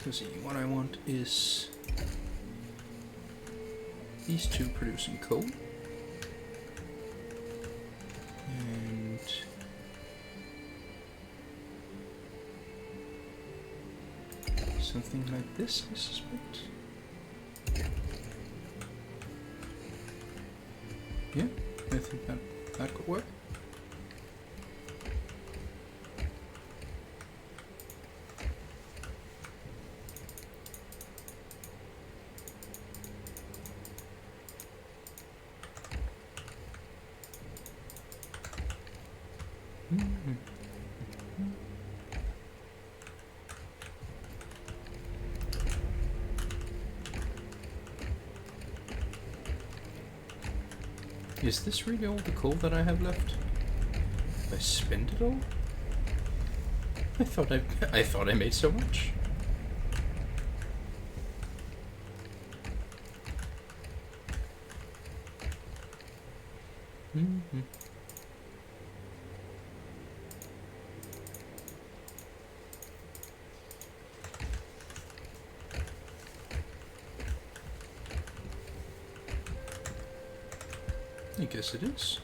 Let's see, what I want is these two producing coal. And something like this, I suspect. Yeah, I think that could work. Is this really all the coal that I have left? Have I spent it all? I thought I made so much. I guess it is.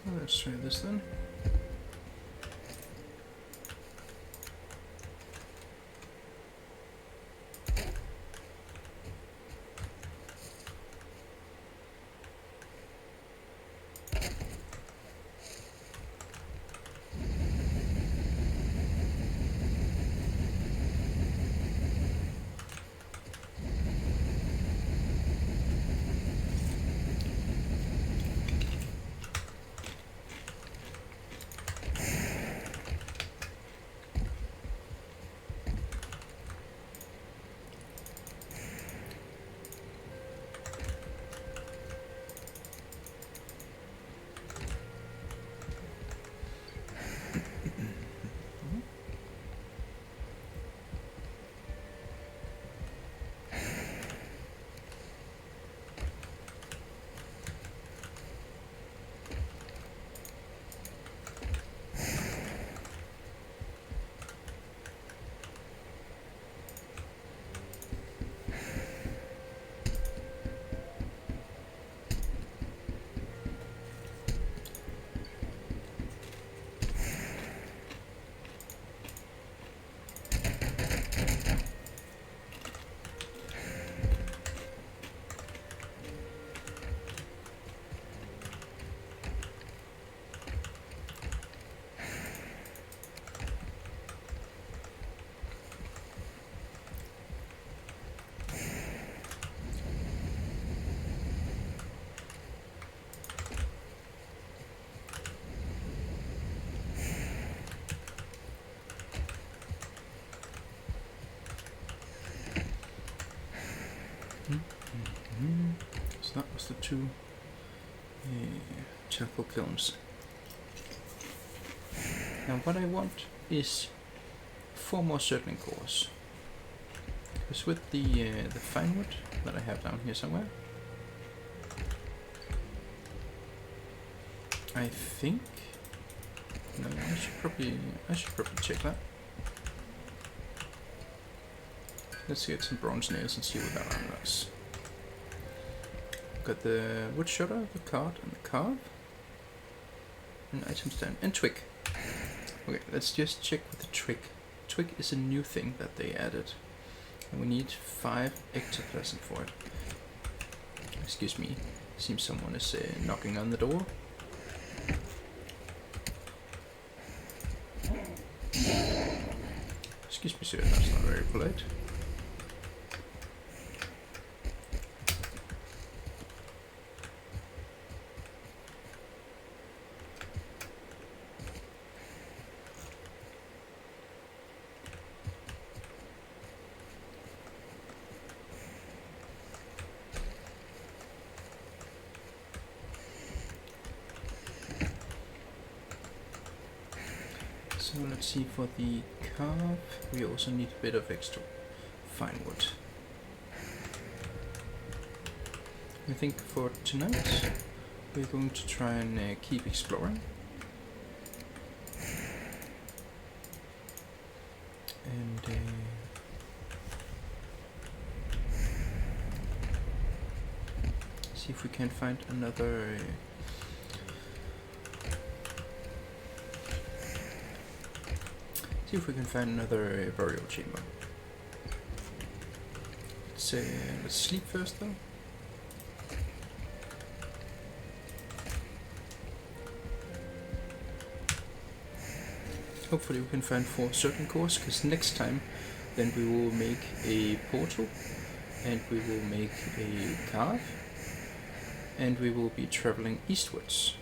Well, let's try this then. So that was the two charcoal kilns. Now what I want is 4 more surtling cores. Because with the fine wood that I have down here somewhere, I think. No, I should probably check that. Let's get some bronze nails and see what that one does. Got the wood shutter, the card, and the carve. And item stand, and twig. Okay, let's just check with the twig. Twig is a new thing that they added. And we need 5 ectoplasm for it. Excuse me, seems someone is knocking on the door. Excuse me, sir, that's not very polite. So let's see, for the carve, we also need a bit of extra fine wood. I think for tonight we're going to try and keep exploring. And see if we can find another burial chamber. Let's sleep first though. Hopefully we can find 4 certain cores, because next time then we will make a portal, and we will make a carve, and we will be traveling eastwards.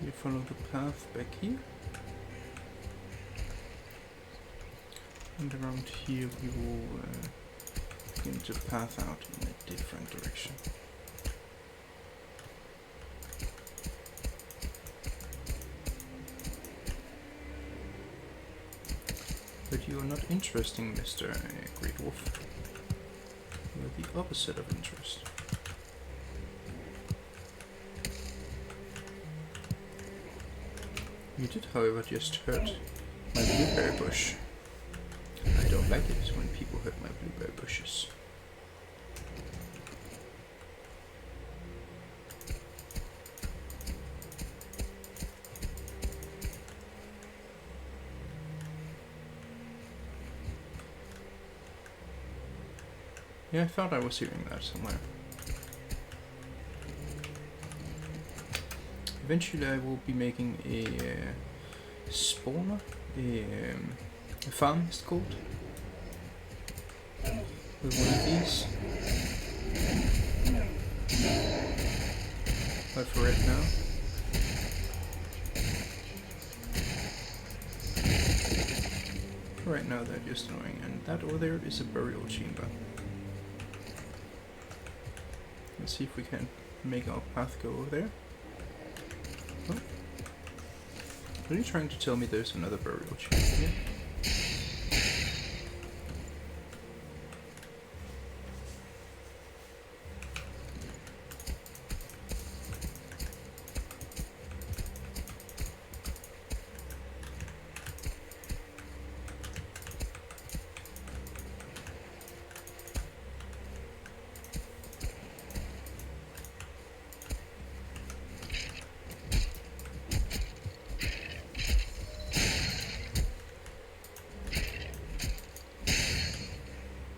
We follow the path back here, and around here we will begin to path out in a different direction. But you are not interesting, Mr. Grey Dwarf. You are the opposite of interest. You did, however, just hurt my blueberry bush. I don't like it when people hurt my blueberry bushes. Yeah, I thought I was hearing that somewhere. Eventually I will be making a spawner, a farm it's called, with one of these. But for right now, they're just annoying, and that over there is a burial chamber. Let's see if we can make our path go over there. Oh. Are you trying to tell me there's another burial chamber here?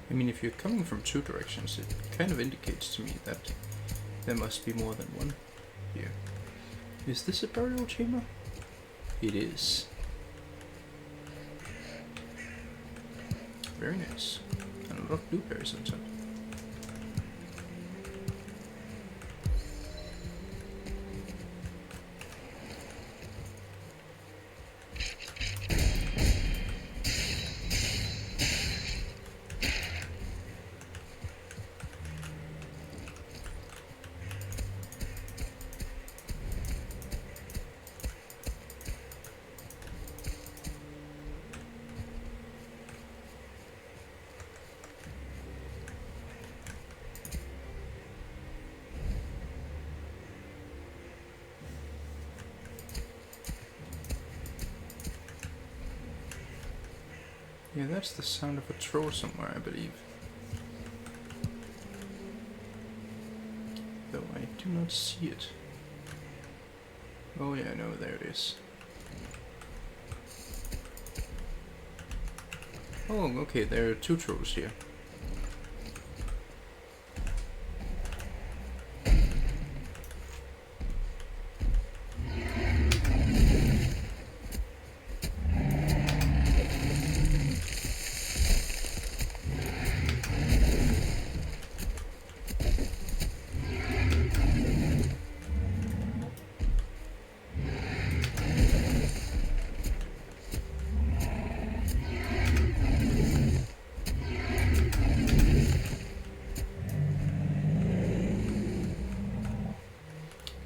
I mean, if you're coming from 2 directions, it kind of indicates to me that there must be more than one here. Is this a burial chamber? It is. Very nice. And a lot of blueberries on top. Yeah, that's the sound of a troll somewhere, I believe. Though I do not see it. Oh yeah, no, there it is. Oh, okay, there are 2 trolls here.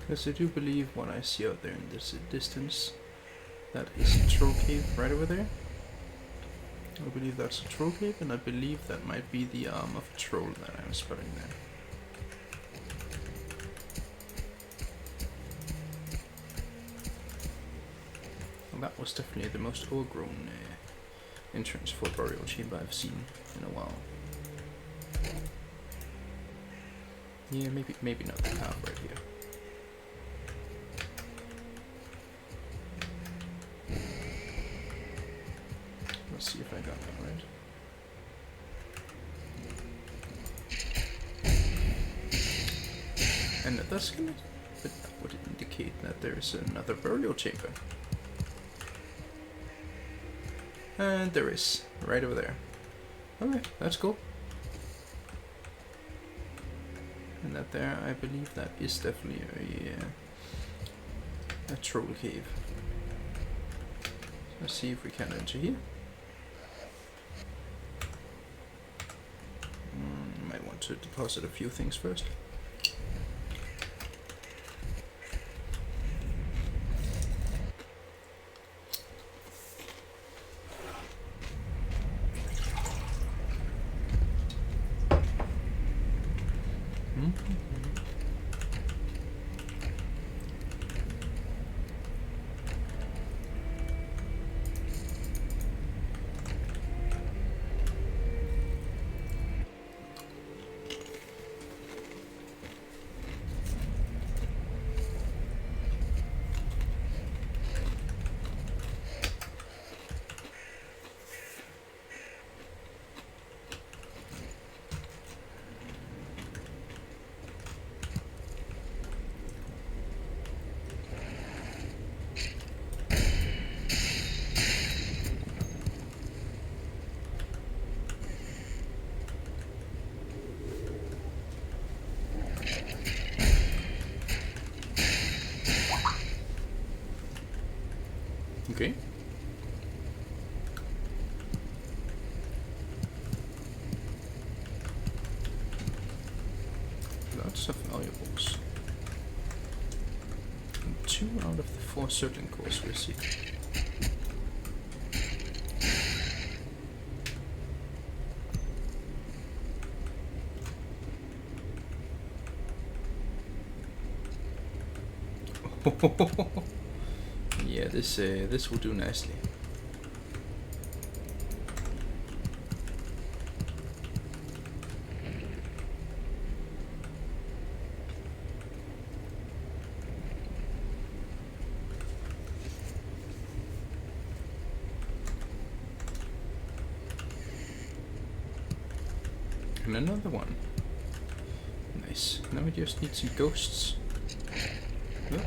Because I do believe what I see out there in this distance, that is a troll cave right over there. I believe that's a troll cave, and I believe that might be the arm of a troll that I'm spotting there. Well, that was definitely the most overgrown entrance for a burial chamber I've seen in a while. Yeah, maybe not the path right here. Let's see if I got that right. And that's gonna, but that would indicate that there is another burial chamber. And there is, right over there. Okay, that's cool. And that there, I believe that is definitely a troll cave. Let's see if we can enter here. Might want to deposit a few things first. Okay. Lots of valuables. And 2 out of the 4 surtling cores we see. Yeah, this will do nicely. And another one. Nice. Now we just need some ghosts. Oh.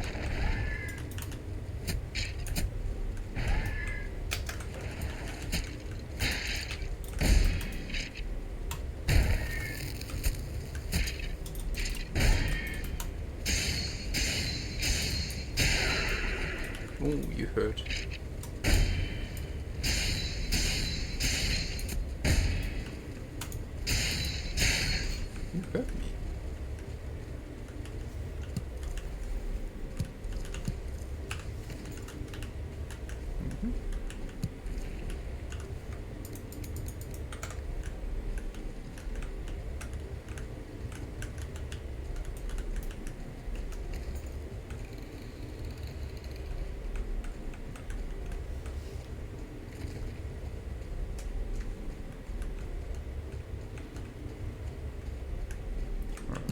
Oh, you heard. You heard me.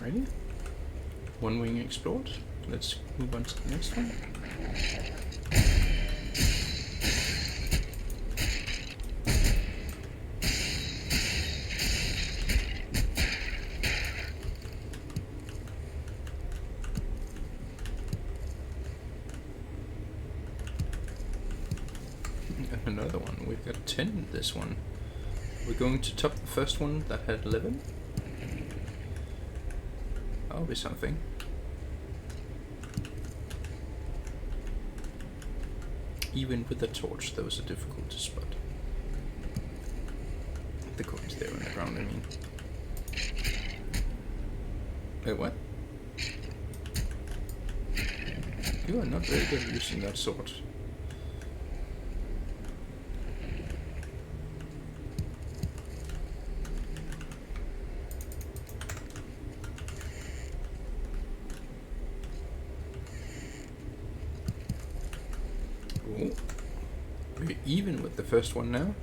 Alrighty. One wing explored. Let's move on to the next one. Another one. We've got 10 in this one. We're going to top the first one that had 11. That'll be something. Even with the torch, those are difficult to spot. The coins there on the ground, I mean. Wait, what? You are not very good at using that sword. Oh. We're even with the first one now.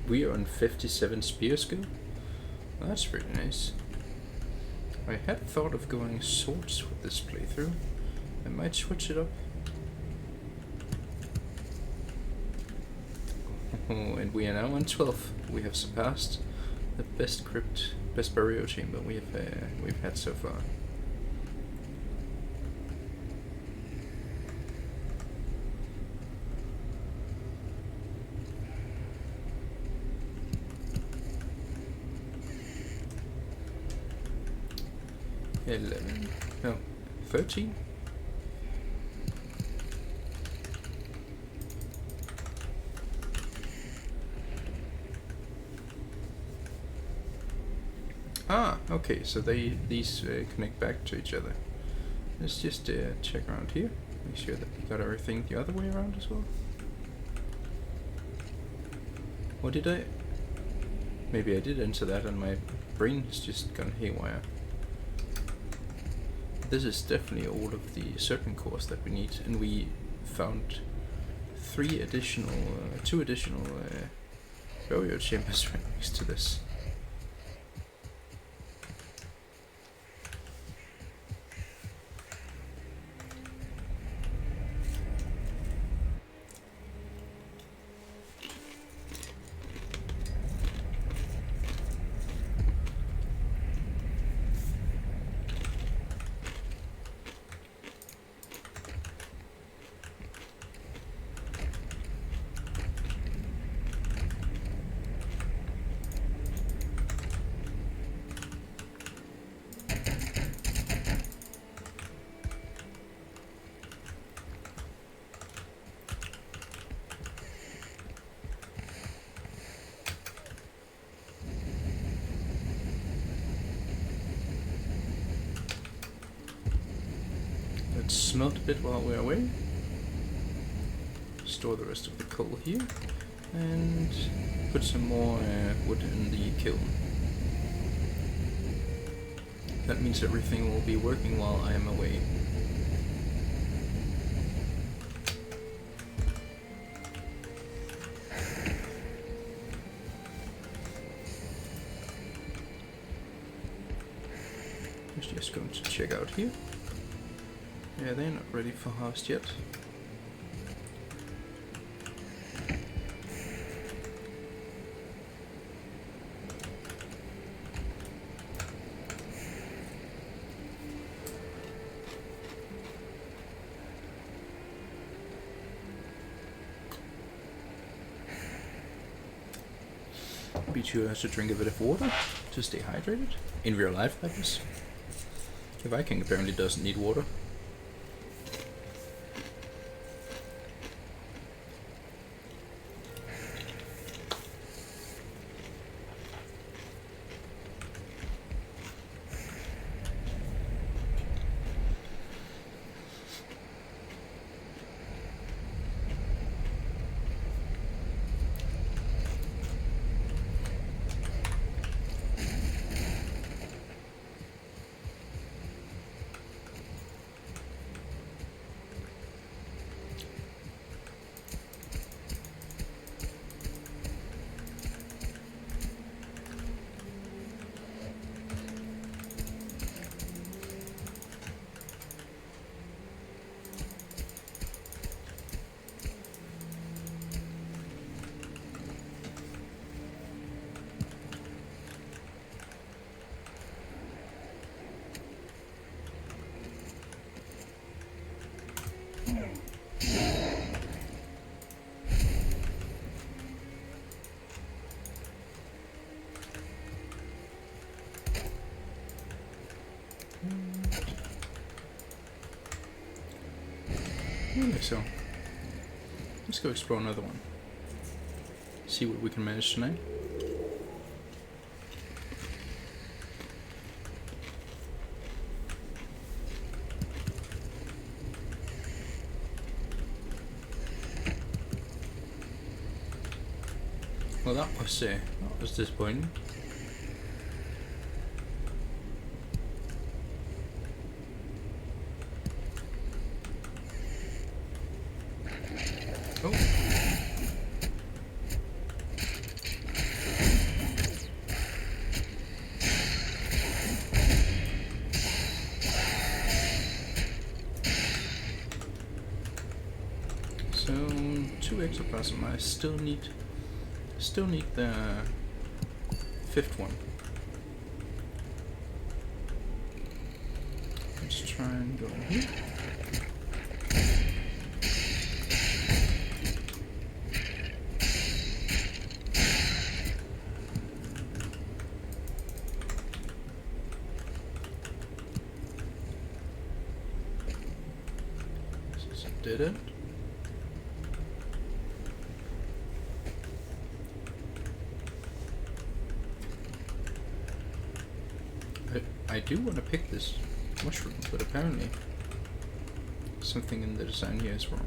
We are on 57 spear skill. That's pretty nice. I had thought of going swords with this playthrough. I might switch it up. Oh, and we are now on 12. We have surpassed the best burial chamber we've had so far. No, 13. Ah, okay, so these connect back to each other. Let's just check around here, make sure that we got everything the other way around as well. What did I? Maybe I did enter that and my brain has just gone haywire. This is definitely all of the surtling cores that we need, and we found two additional burial chambers right next to this. Smelt a bit while we're away. Store the rest of the coal here, and put some more wood in the kiln. That means everything will be working while I am away. Just going to check out here. Yeah, they're not ready for harvest yet. Be sure to drink a bit of water to stay hydrated. In real life, that is. The Viking apparently doesn't need water. so let's go explore another one. See what we can manage tonight. Well, that was disappointing. Oh. So 2 ectoplasm. I still need the 5th one. Let's try and go here. This is a dead end. I do want to pick this mushroom, but apparently something in the design here is wrong.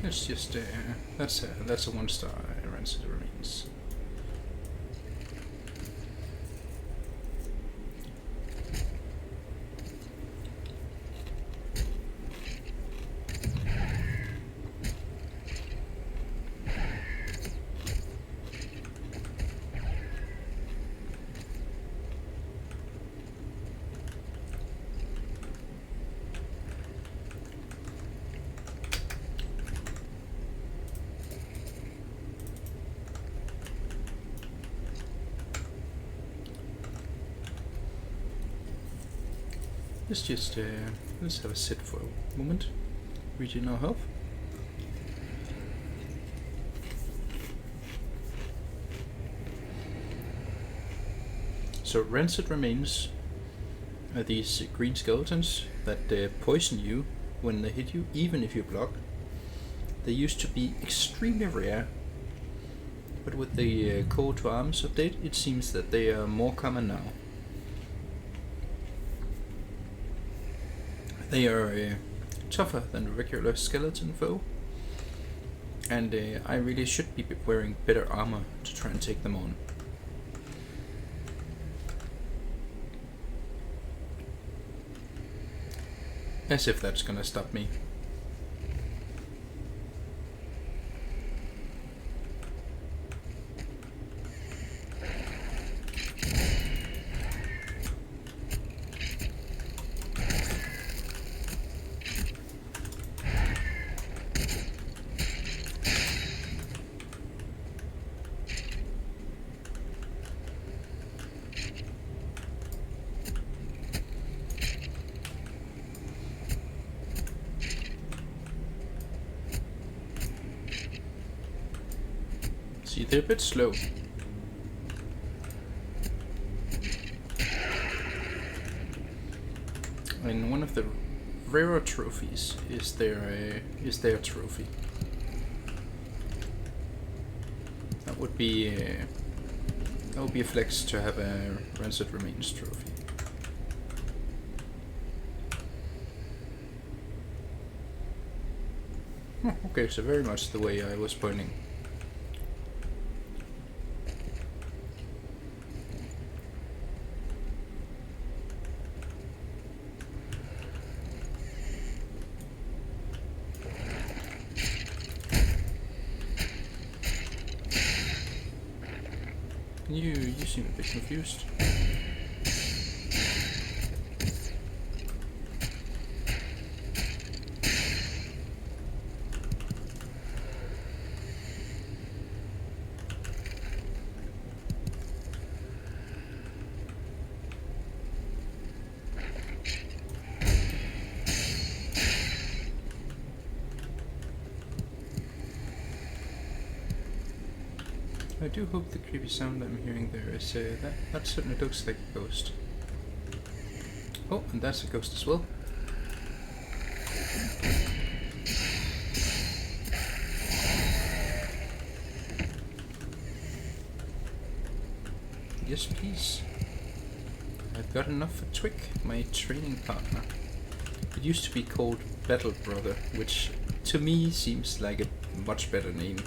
It's just that's a 1-star rancid remains. Let's have a sit for a moment. Regen our health. So rancid remains are these green skeletons that poison you when they hit you, even if you block. They used to be extremely rare, but with the Call to Arms update, it seems that they are more common now. They are tougher than the regular skeleton foe, and I really should be wearing better armor to try and take them on. As if that's gonna stop me. See, they're a bit slow. And one of the rarer trophies is their trophy. That would be a flex to have a Rancid Remains trophy. Oh, okay, so very much the way I was pointing. You seem a bit confused. I do hope the creepy sound I'm hearing there is that certainly looks like a ghost. Oh, and that's a ghost as well. Yes, please. I've got enough for Twig, my training partner. It used to be called Battle Brother, which to me seems like a much better name.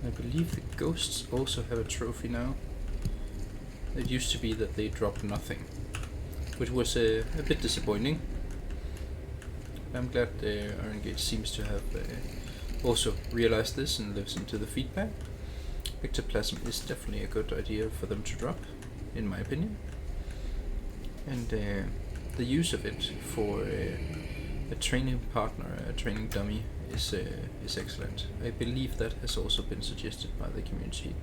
I believe the ghosts also have a trophy now. It used to be that they dropped nothing, which was a bit disappointing. I'm glad Iron Gate seems to have also realized this and listened to the feedback. Ectoplasm is definitely a good idea for them to drop, in my opinion. And the use of it for a training partner, a training dummy, is excellent. I believe that has also been suggested by the community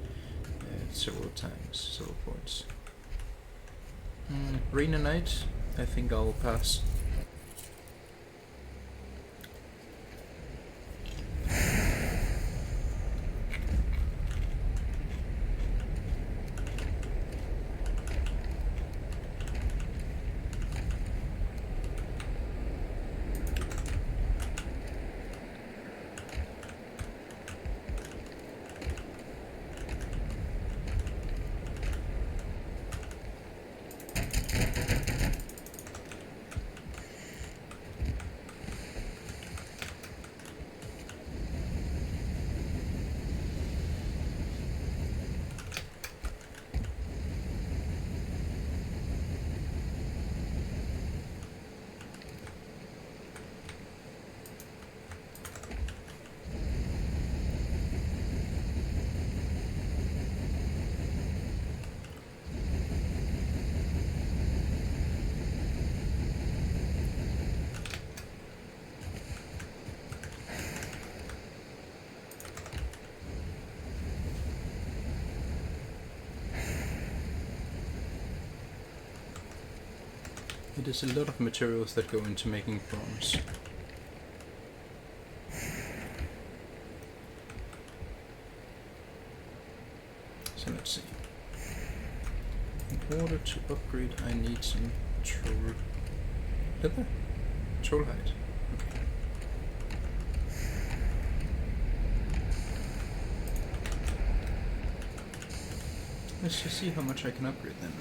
several times, several points. Rain and Night, I think I'll pass. It is a lot of materials that go into making bronze. So let's see. In order to upgrade, I need some leather? Troll hide. Okay. Let's just see how much I can upgrade then.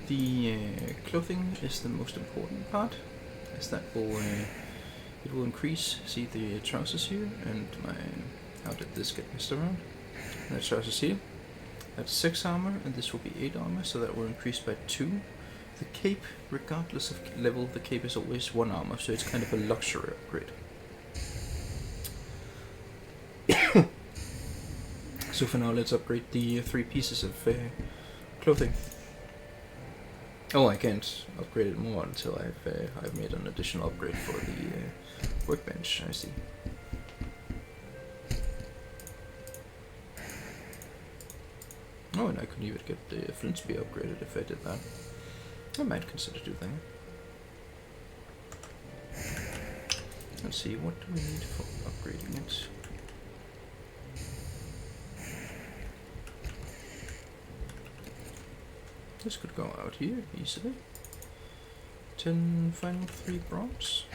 The clothing is the most important part, as that will it will increase. See the trousers here, and my how did this get messed around? And the trousers here. That's 6 armor, and this will be 8 armor, so that will increase by 2. The cape, regardless of level, the cape is always 1 armor, so it's kind of a luxury upgrade. So for now, let's upgrade the 3 pieces of clothing. Oh, I can't upgrade it more until I've made an additional upgrade for the workbench. I see. Oh, and I could even get the flint spear upgraded if I did that. I might consider doing that. Let's see, what do we need for upgrading it? This could go out here easily. 10 final 3 bronze.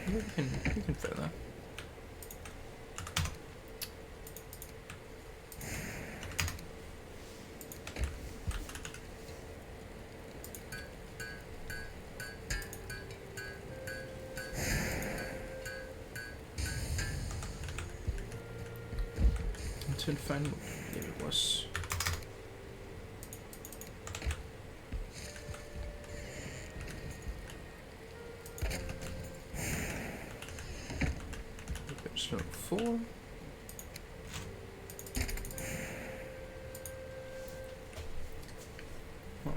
Yeah, we can fair that. And 10 final, there it was. So 4.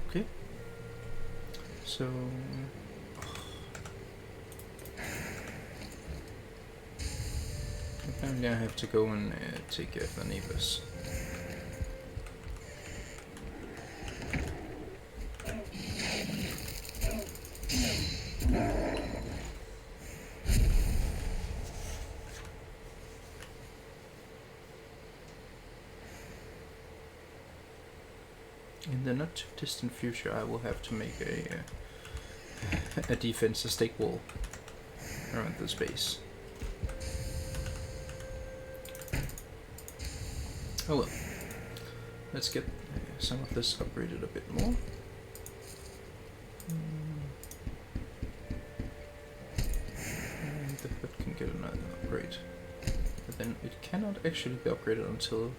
Okay. So Apparently I have to go and take care of the neighbors. In the not too distant future I will have to make a defense, a stake wall around this base. Oh well. Let's get some of this upgraded a bit more. And the hut can get another upgrade. But then it cannot actually be upgraded until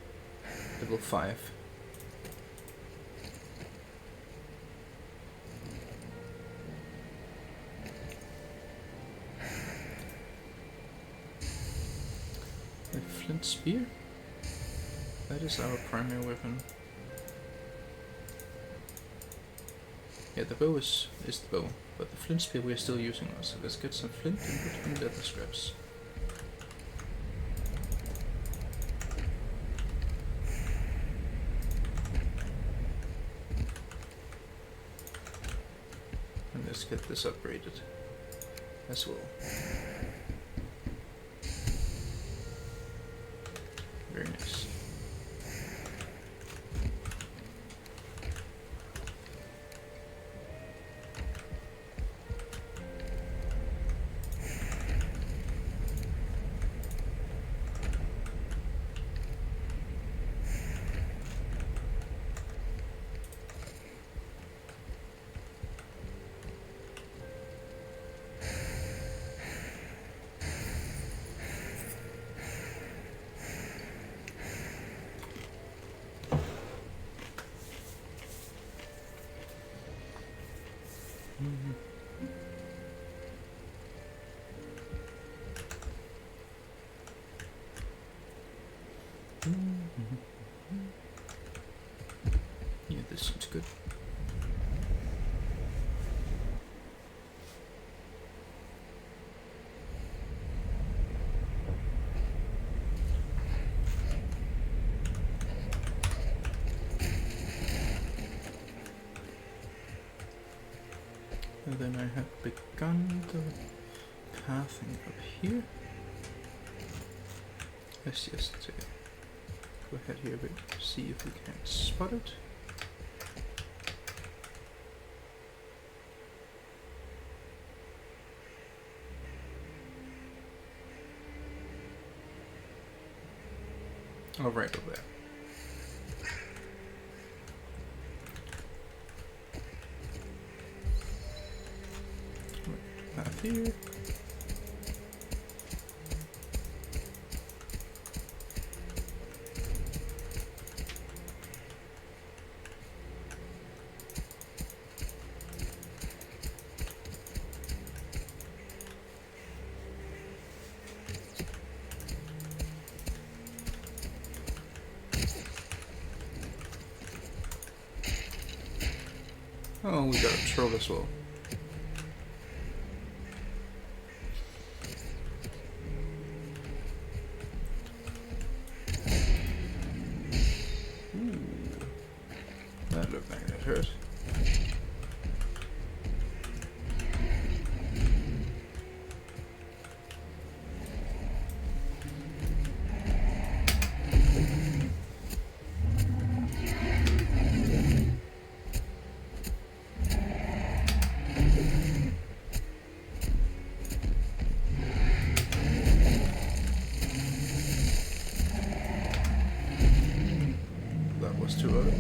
level 5. The flint spear? That is our primary weapon. Yeah, the bow is the bow, but the flint spear we are still using now, so let's get some flint and put in leather scraps. And let's get this upgraded as well. Very nice. Yeah, this seems good. And then I have begun the pathing up here. Let's just go ahead here and see if we can spot it. Oh, right over there. Path here. Oh, we got a troll as well. Ooh, that looked like that hurt. Too early.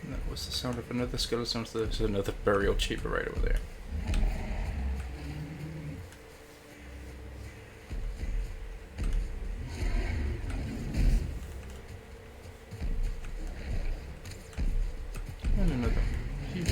And that was the sound of another skeleton, so there's another burial chamber right over there. And another here.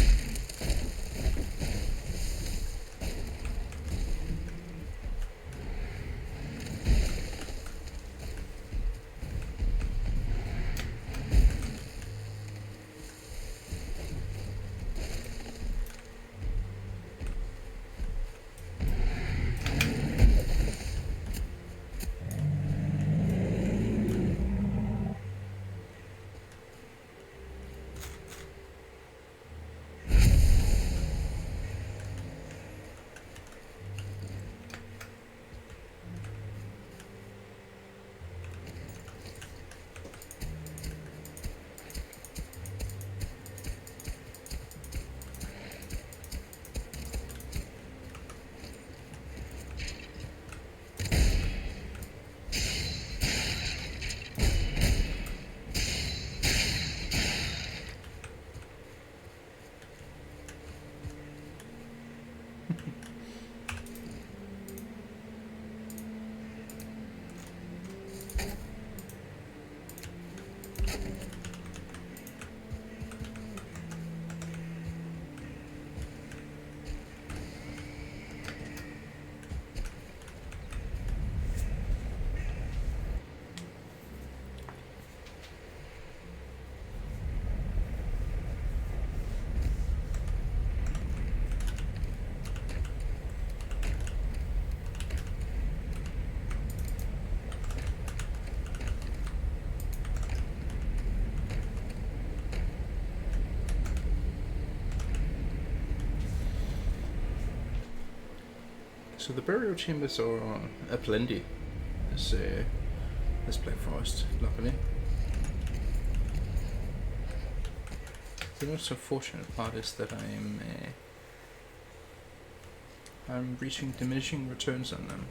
So the burial chambers are aplenty this Black Forest, luckily. The not so fortunate part is that I'm reaching diminishing returns on them.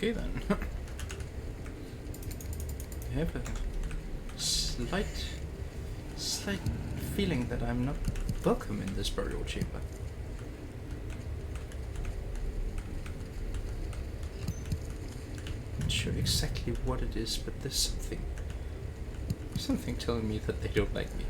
Okay then. I have a slight feeling that I'm not welcome in this burial chamber. Not sure exactly what it is, but there's something telling me that they don't like me.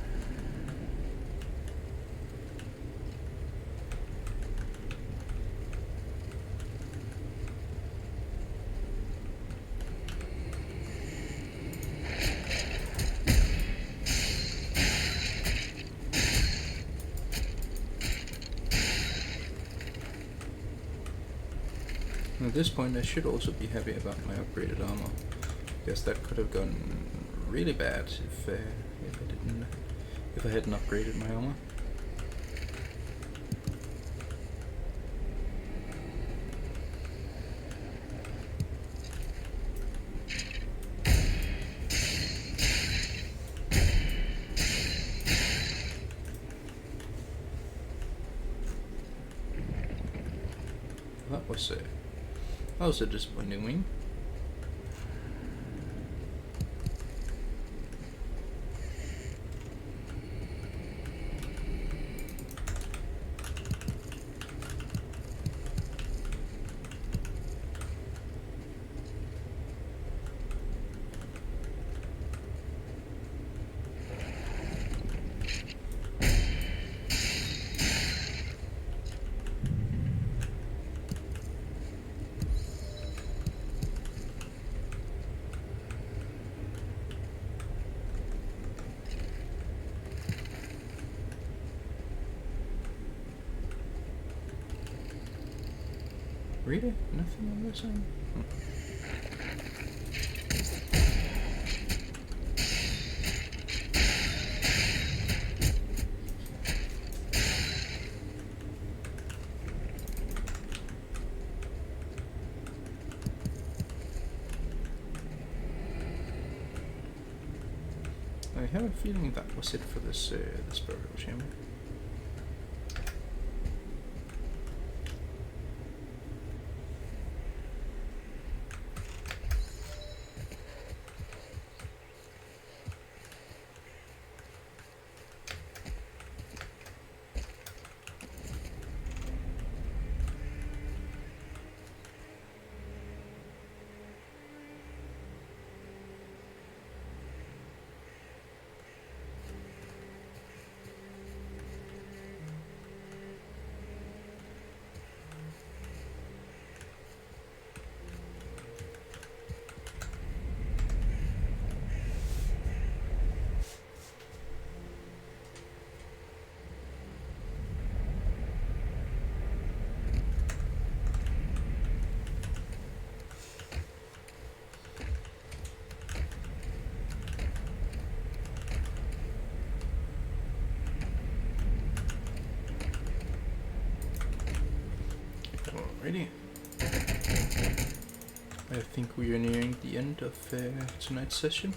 At this point I should also be happy about my upgraded armor, because that could have gone really bad if I hadn't upgraded my armor. That was a disappointing wing. Really? Nothing on this end? I have a feeling that was it for this burial chamber. Alrighty. I think we are nearing the end of tonight's session.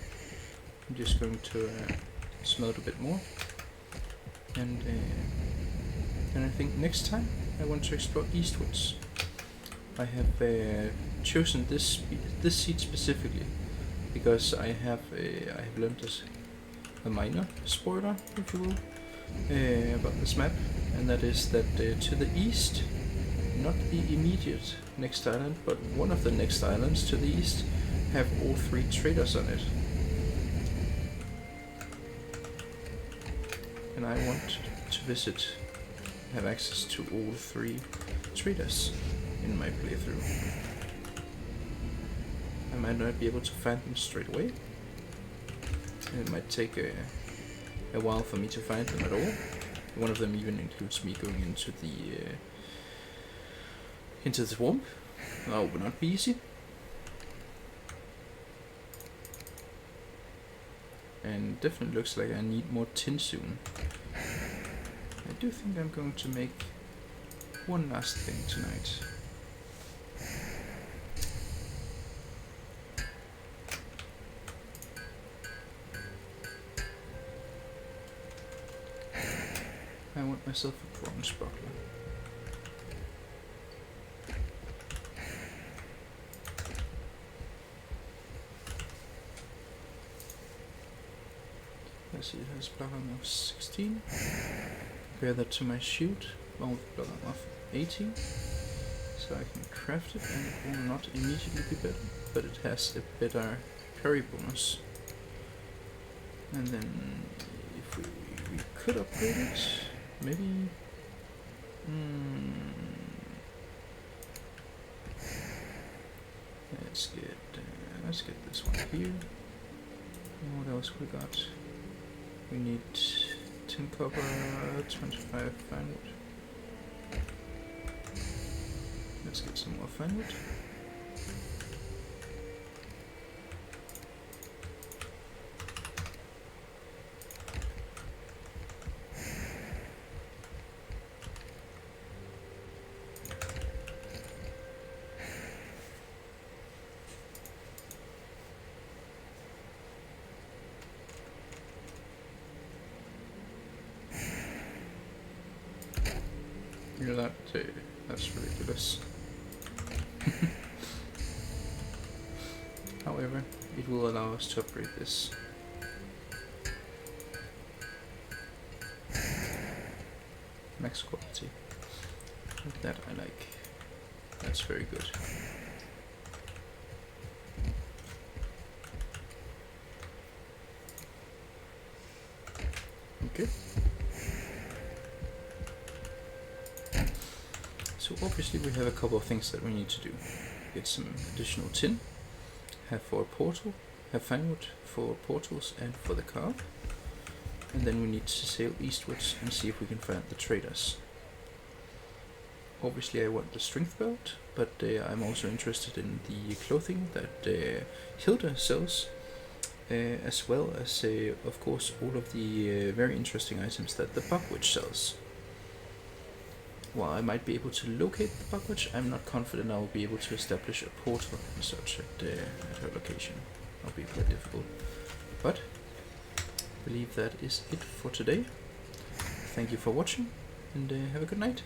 I'm just going to smelt a bit more, and I think next time I want to explore eastwards. I have chosen this seed specifically because I have learned this a minor spoiler, if you will, about this map, and that is that to the east, not the immediate next island, but one of the next islands to the east, have all 3 traders on it. And I want to visit, have access to all 3 traders in my playthrough. I might not be able to find them straight away. It might take a while for me to find them at all. One of them even includes me going into the swamp. That would not be easy. And definitely looks like I need more tin soon. I do think I'm going to make one last thing tonight. I want myself a bronze buckler. Let's see, it has block armor of 16. Compare that to my shield, well, with block armor of 18. So I can craft it and it will not immediately be better, but it has a better parry bonus. And then if we could upgrade it, maybe. Let's get this one here. What else we got? We need 10 copper, 25 fine wood. Let's get some more fine wood. Yeah, that's ridiculous. However, it will allow us to upgrade this. Max quality. That I like. That's very good. Okay. So obviously we have a couple of things that we need to do. Get some additional tin, have for a portal, have fine wood for portals and for the carve. And then we need to sail eastwards and see if we can find the traders. Obviously I want the strength belt, but I'm also interested in the clothing that Hilda sells, as well as of course all of the very interesting items that the Buckwitch sells. While I might be able to locate the Buckwitch, I'm not confident I will be able to establish a portal and such at her location. That'll be quite difficult. But I believe that is it for today. Thank you for watching, and have a good night.